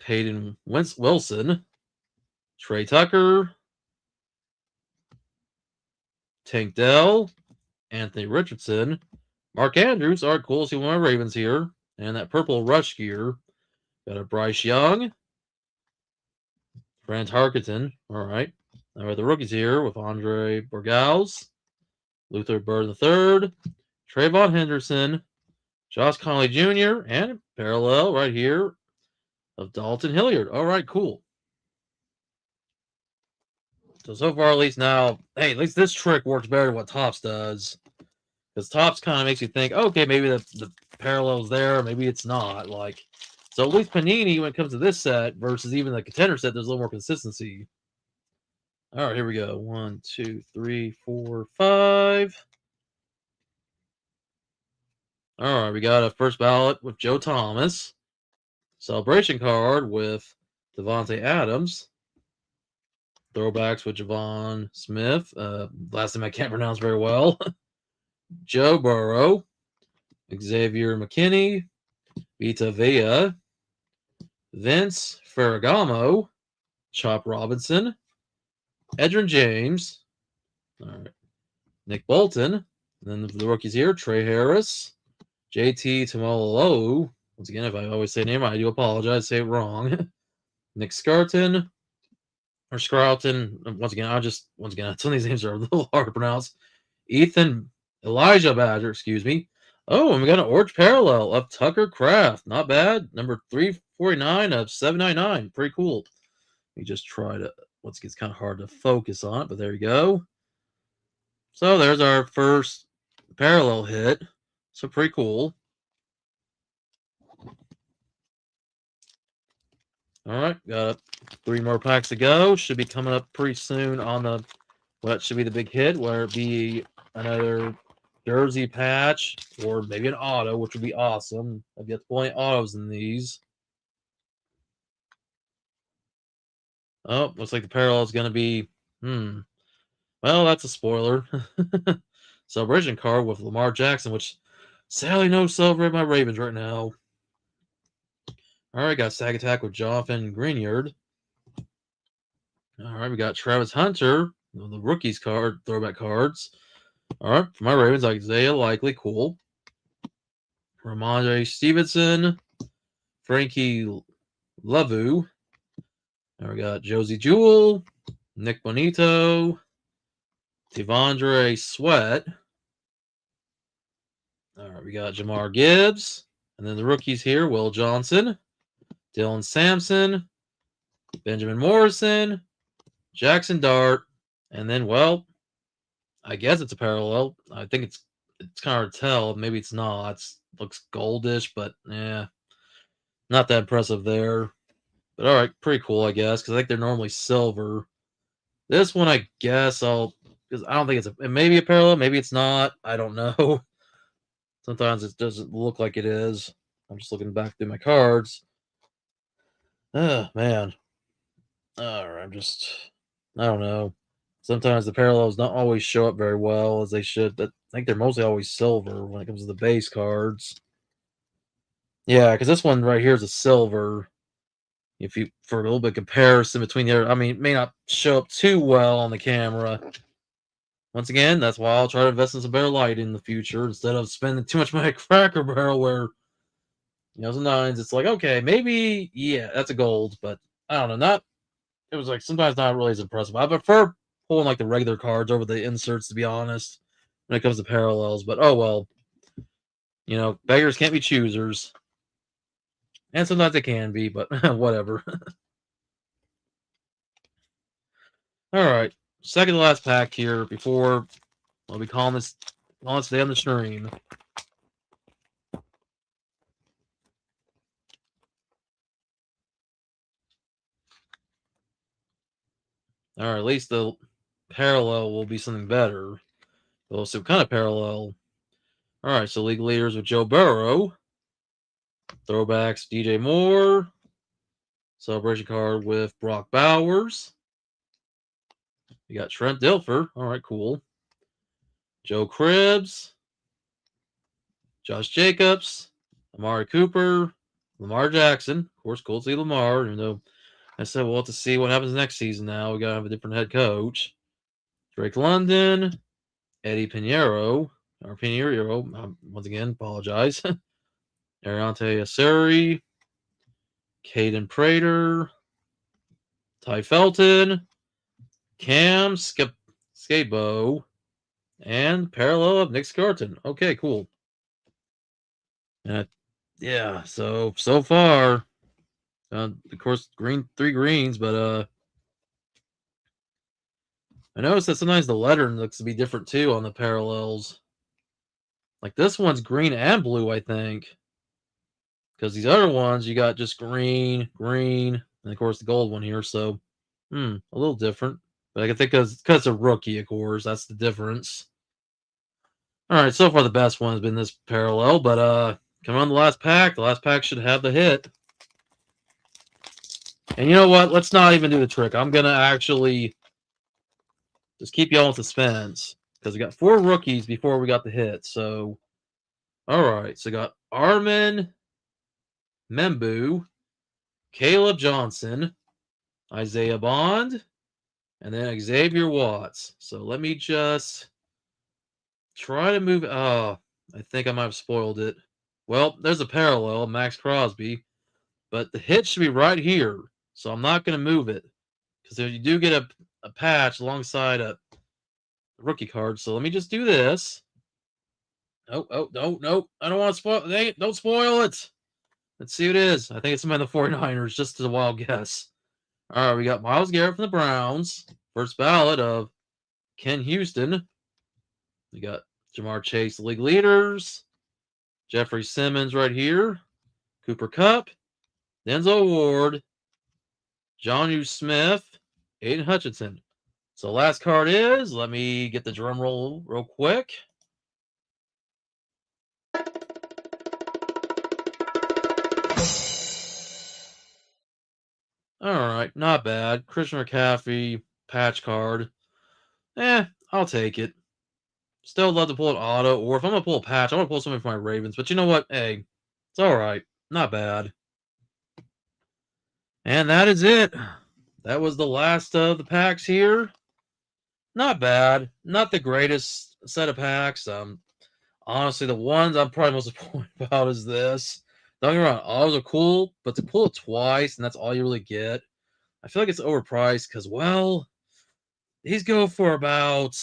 Peyton Wilson, Trey Tucker, Tank Dell, Anthony Richardson, Mark Andrews. All right, cool. See one of my Ravens here. And that purple rush gear. Got a Bryce Young, Grant Harkington. All right. Now we have the rookies here with Andre Borgals, Luther Bird III, Trayvon Henderson, Josh Conley Jr., and parallel right here of Dalton Hilliard. All right, cool. So far, at least now, hey, at least this trick works better than what Topps does. Because Topps kind of makes you think, okay, maybe the parallel's there, maybe it's not. Like, so at least Panini, when it comes to this set versus even the contender set, there's a little more consistency. All right, here we go. 1, 2, 3, 4, 5. All right, we got a first ballot with Joe Thomas. Celebration card with Devontae Adams. Throwbacks with Javon Smith. Last name I can't pronounce very well. Joe Burrow. Xavier McKinney. Vita Vea. Vince Ferragamo. Chop Robinson. Edrin James. All right. Nick Bolton. And then the rookies here, Trey Harris. JT Tamololo. Once again, if I always say name, I do apologize. Say it wrong. Nick Scarton. Or Scrouton. Once again, some of these names are a little hard to pronounce. Elijah Badger, excuse me. Oh, and we got an orange parallel of Tucker Kraft. Not bad. Number 349 of 799. Pretty cool. We just try to, once again, it's kind of hard to focus on it, but there you go. So there's our first parallel hit. So pretty cool. All right, got 3 more packs to go. Should be coming up pretty soon on what should be the big hit, whether it be another jersey patch or maybe an auto, which would be awesome. I've got plenty of autos in these. Oh, looks like the parallel is going to be, well, that's a spoiler. Celebration card with Lamar Jackson, which sadly no celebrate my Ravens right now. All right, got Sag Attack with Jonathan Greenyard. All right, we got Travis Hunter, the rookies card, throwback cards. All right, for my Ravens, Isaiah Likely, cool. Ramondre Stevenson, Frankie Lavu. Now we got Josie Jewell, Nick Bonito, Devondre Sweat. All right, we got Jamar Gibbs. And then the rookies here, Will Johnson, Dylan Sampson, Benjamin Morrison, Jackson Dart, and then, well, I guess it's a parallel. I think it's kind of hard to tell. Maybe it's not. It looks goldish, but yeah, not that impressive there. But all right, pretty cool, I guess, because I think they're normally silver. This one, I guess because I don't think it may be a parallel, maybe it's not. I don't know. Sometimes it doesn't look like it is. I'm just looking back through my cards. Oh man. Alright, I don't know. Sometimes the parallels don't always show up very well as they should. But I think they're mostly always silver when it comes to the base cards. Yeah, because this one right here is a silver. If you for a little bit of comparison between the other, I mean, it may not show up too well on the camera. Once again, that's why I'll try to invest in some better light in the future instead of spending too much money at Cracker Barrel where sometimes it's like, okay, maybe yeah, that's a gold, but I don't know, not it was like sometimes not really as impressive. I prefer pulling like the regular cards over the inserts to be honest when it comes to parallels, but oh well. Beggars can't be choosers. And sometimes they can be, but whatever. All right. Second to last pack here before I'll be calling this today on the stream. All right, at least the parallel will be something better. Well, so kind of parallel. All right, so league leaders with Joe Burrow. Throwbacks DJ Moore. Celebration card with Brock Bowers. We got Trent Dilfer. All right, cool. Joe Cribbs. Josh Jacobs. Amari Cooper. Lamar Jackson. Of course, cool to see Lamar, even though I said we'll have to see what happens next season now. We got to have a different head coach. Drake London. Eddie Pinheiro. Or Pinheiro. Once again, apologize. Ariante Aseri. Caden Prater. Ty Felton. Cam Skabo. And parallel of Nick Scarton. Okay, cool. Yeah, so far, of course, three greens, but I noticed that sometimes the lettering looks to be different too on the parallels. Like this one's green and blue, I think. Because these other ones, you got just green, and of course the gold one here. So, a little different. But I can think because it's a rookie, of course. That's the difference. All right, so far the best one has been this parallel, but coming on the last pack. The last pack should have the hit. And you know what? Let's not even do the trick. I'm gonna actually just keep y'all in suspense because we got 4 rookies before we got the hit. So, all right. So, got Armin Membu, Caleb Johnson, Isaiah Bond, and then Xavier Watts. So, let me just try to move. Oh, I think I might have spoiled it. Well, there's a parallel, Max Crosby, but the hit should be right here. So, I'm not going to move it because if you do get a patch alongside a rookie card. So let me just do this. Oh, no. I don't want to spoil it. Don't spoil it. Let's see who it is. I think it's somebody in the 49ers, just as a wild guess. All right, we got Myles Garrett from the Browns. First ballot of Ken Houston. We got Jamar Chase, the league leaders. Jeffrey Simmons right here. Cooper Kupp. Denzel Ward. Jonnu Smith. Aiden Hutchinson. So last card is, let me get the drum roll real quick. All right, not bad. Christian McCaffrey patch card. I'll take it. Still love to pull an auto, or if I'm gonna pull a patch, I'm gonna pull something for my Ravens. But you know what? Hey, it's all right. Not bad. And that is it. That was the last of the packs here. Not bad. Not the greatest set of packs. Honestly, the ones I'm probably most disappointed about is this. Don't get me wrong, autos are cool, but to pull it twice and that's all you really get, I feel like it's overpriced because, well, these go for about,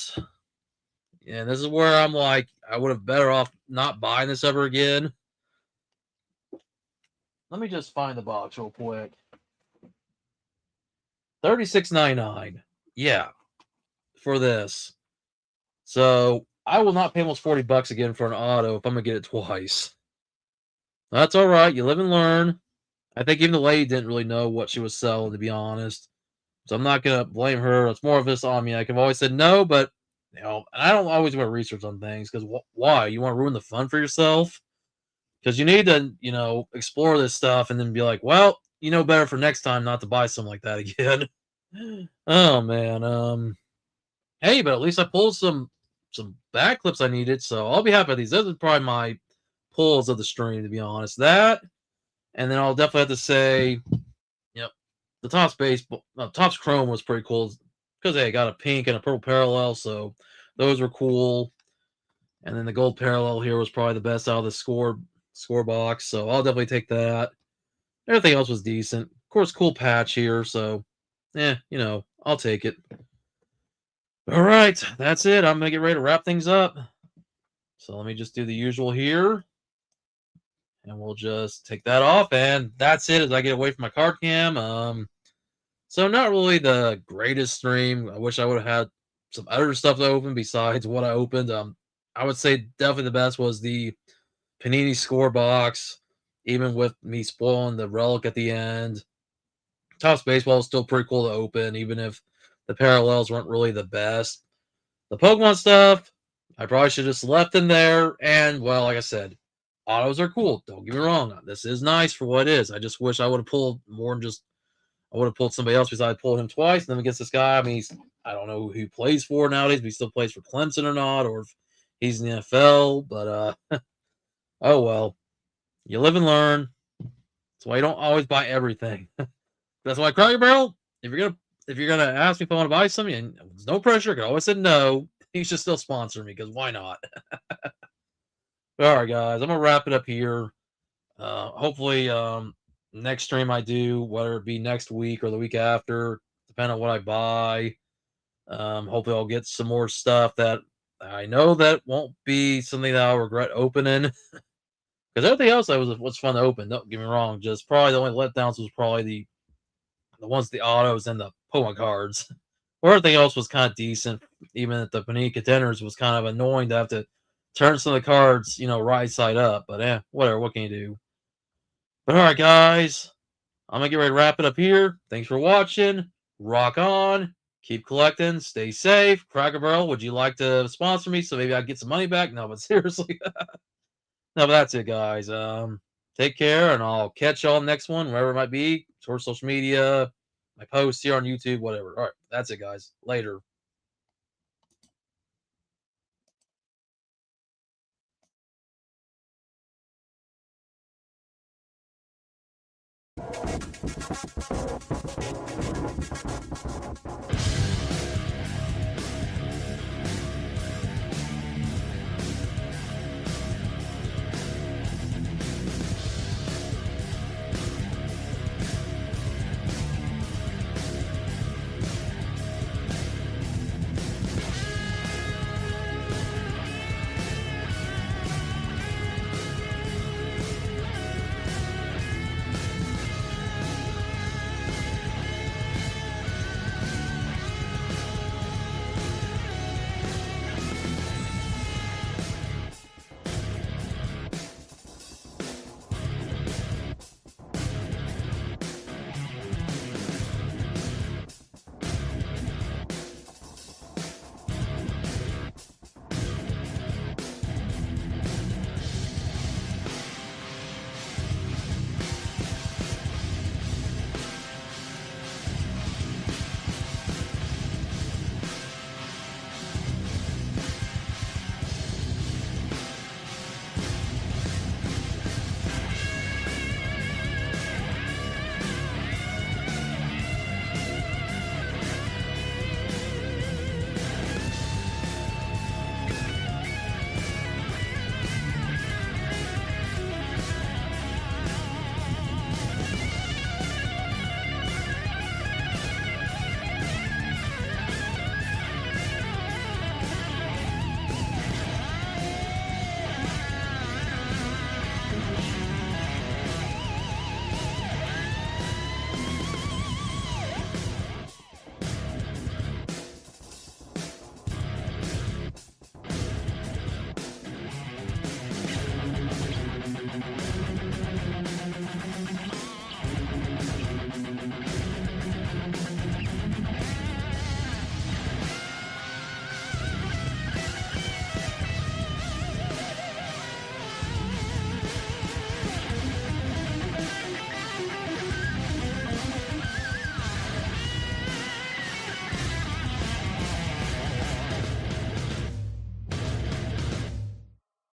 and this is where I'm like, I would have better off not buying this ever again. Let me just find the box real quick. $36.99. Yeah, for this. So I will not pay almost $40 again for an auto if I'm gonna get it twice. That's all right. You live and learn. I think even the lady didn't really know what she was selling, to be honest. So I'm not gonna blame her. It's more of this on me. Like I've always said no, but I don't always do my research on things because why? You want to ruin the fun for yourself? Because you need to, explore this stuff and then be like, well, you know better for next time not to buy something like that again. Oh man. Hey, but at least I pulled some back clips I needed, so I'll be happy with these. Those are probably my pulls of the stream, to be honest. That, and then I'll definitely have to say, yep, the Topps Chrome was pretty cool because hey, I got a pink and a purple parallel, so those were cool. And then the gold parallel here was probably the best out of the score box, so I'll definitely take that. Everything else was decent. Of course, cool patch here, so I'll take it. All right, that's it. I'm gonna get ready to wrap things up. So let me just do the usual here. And we'll just take that off. And that's it as I get away from my card cam. So not really the greatest stream. I wish I would have had some other stuff to open besides what I opened. I would say definitely the best was the Panini score box, even with me spoiling the relic at the end. Topps Baseball is still pretty cool to open, even if the parallels weren't really the best. The Pokemon stuff, I probably should have just left in there. And, well, like I said, autos are cool. Don't get me wrong. This is nice for what it is. I just wish I would have pulled more than just, I would have pulled somebody else besides pulled him twice. And then against this guy, I mean, I don't know who he plays for nowadays, but he still plays for Clemson or not, or if he's in the NFL. But, oh well. You live and learn. That's why you don't always buy everything. That's why Cracker Barrel, if you're gonna ask me if I want to buy something, and there's no pressure, I can always say no. You should still sponsor me because why not? All right, guys, I'm gonna wrap it up here. Hopefully, next stream I do, whether it be next week or the week after, depending on what I buy. Hopefully, I'll get some more stuff that I know that won't be something that I'll regret opening. Because everything else was fun to open. Don't get me wrong. Just probably the only letdowns was probably the ones, the autos and the Pokemon cards. Everything else was kind of decent. Even at the Panini contenders was kind of annoying to have to turn some of the cards, right side up. But whatever. What can you do? But all right, guys, I'm gonna get ready to wrap it up here. Thanks for watching. Rock on. Keep collecting. Stay safe. Cracker Barrel, would you like to sponsor me so maybe I get some money back? No, but seriously. No, but that's it, guys. Take care, and I'll catch y'all next one, wherever it might be, towards social media, my posts here on YouTube, whatever. All right, that's it, guys. Later.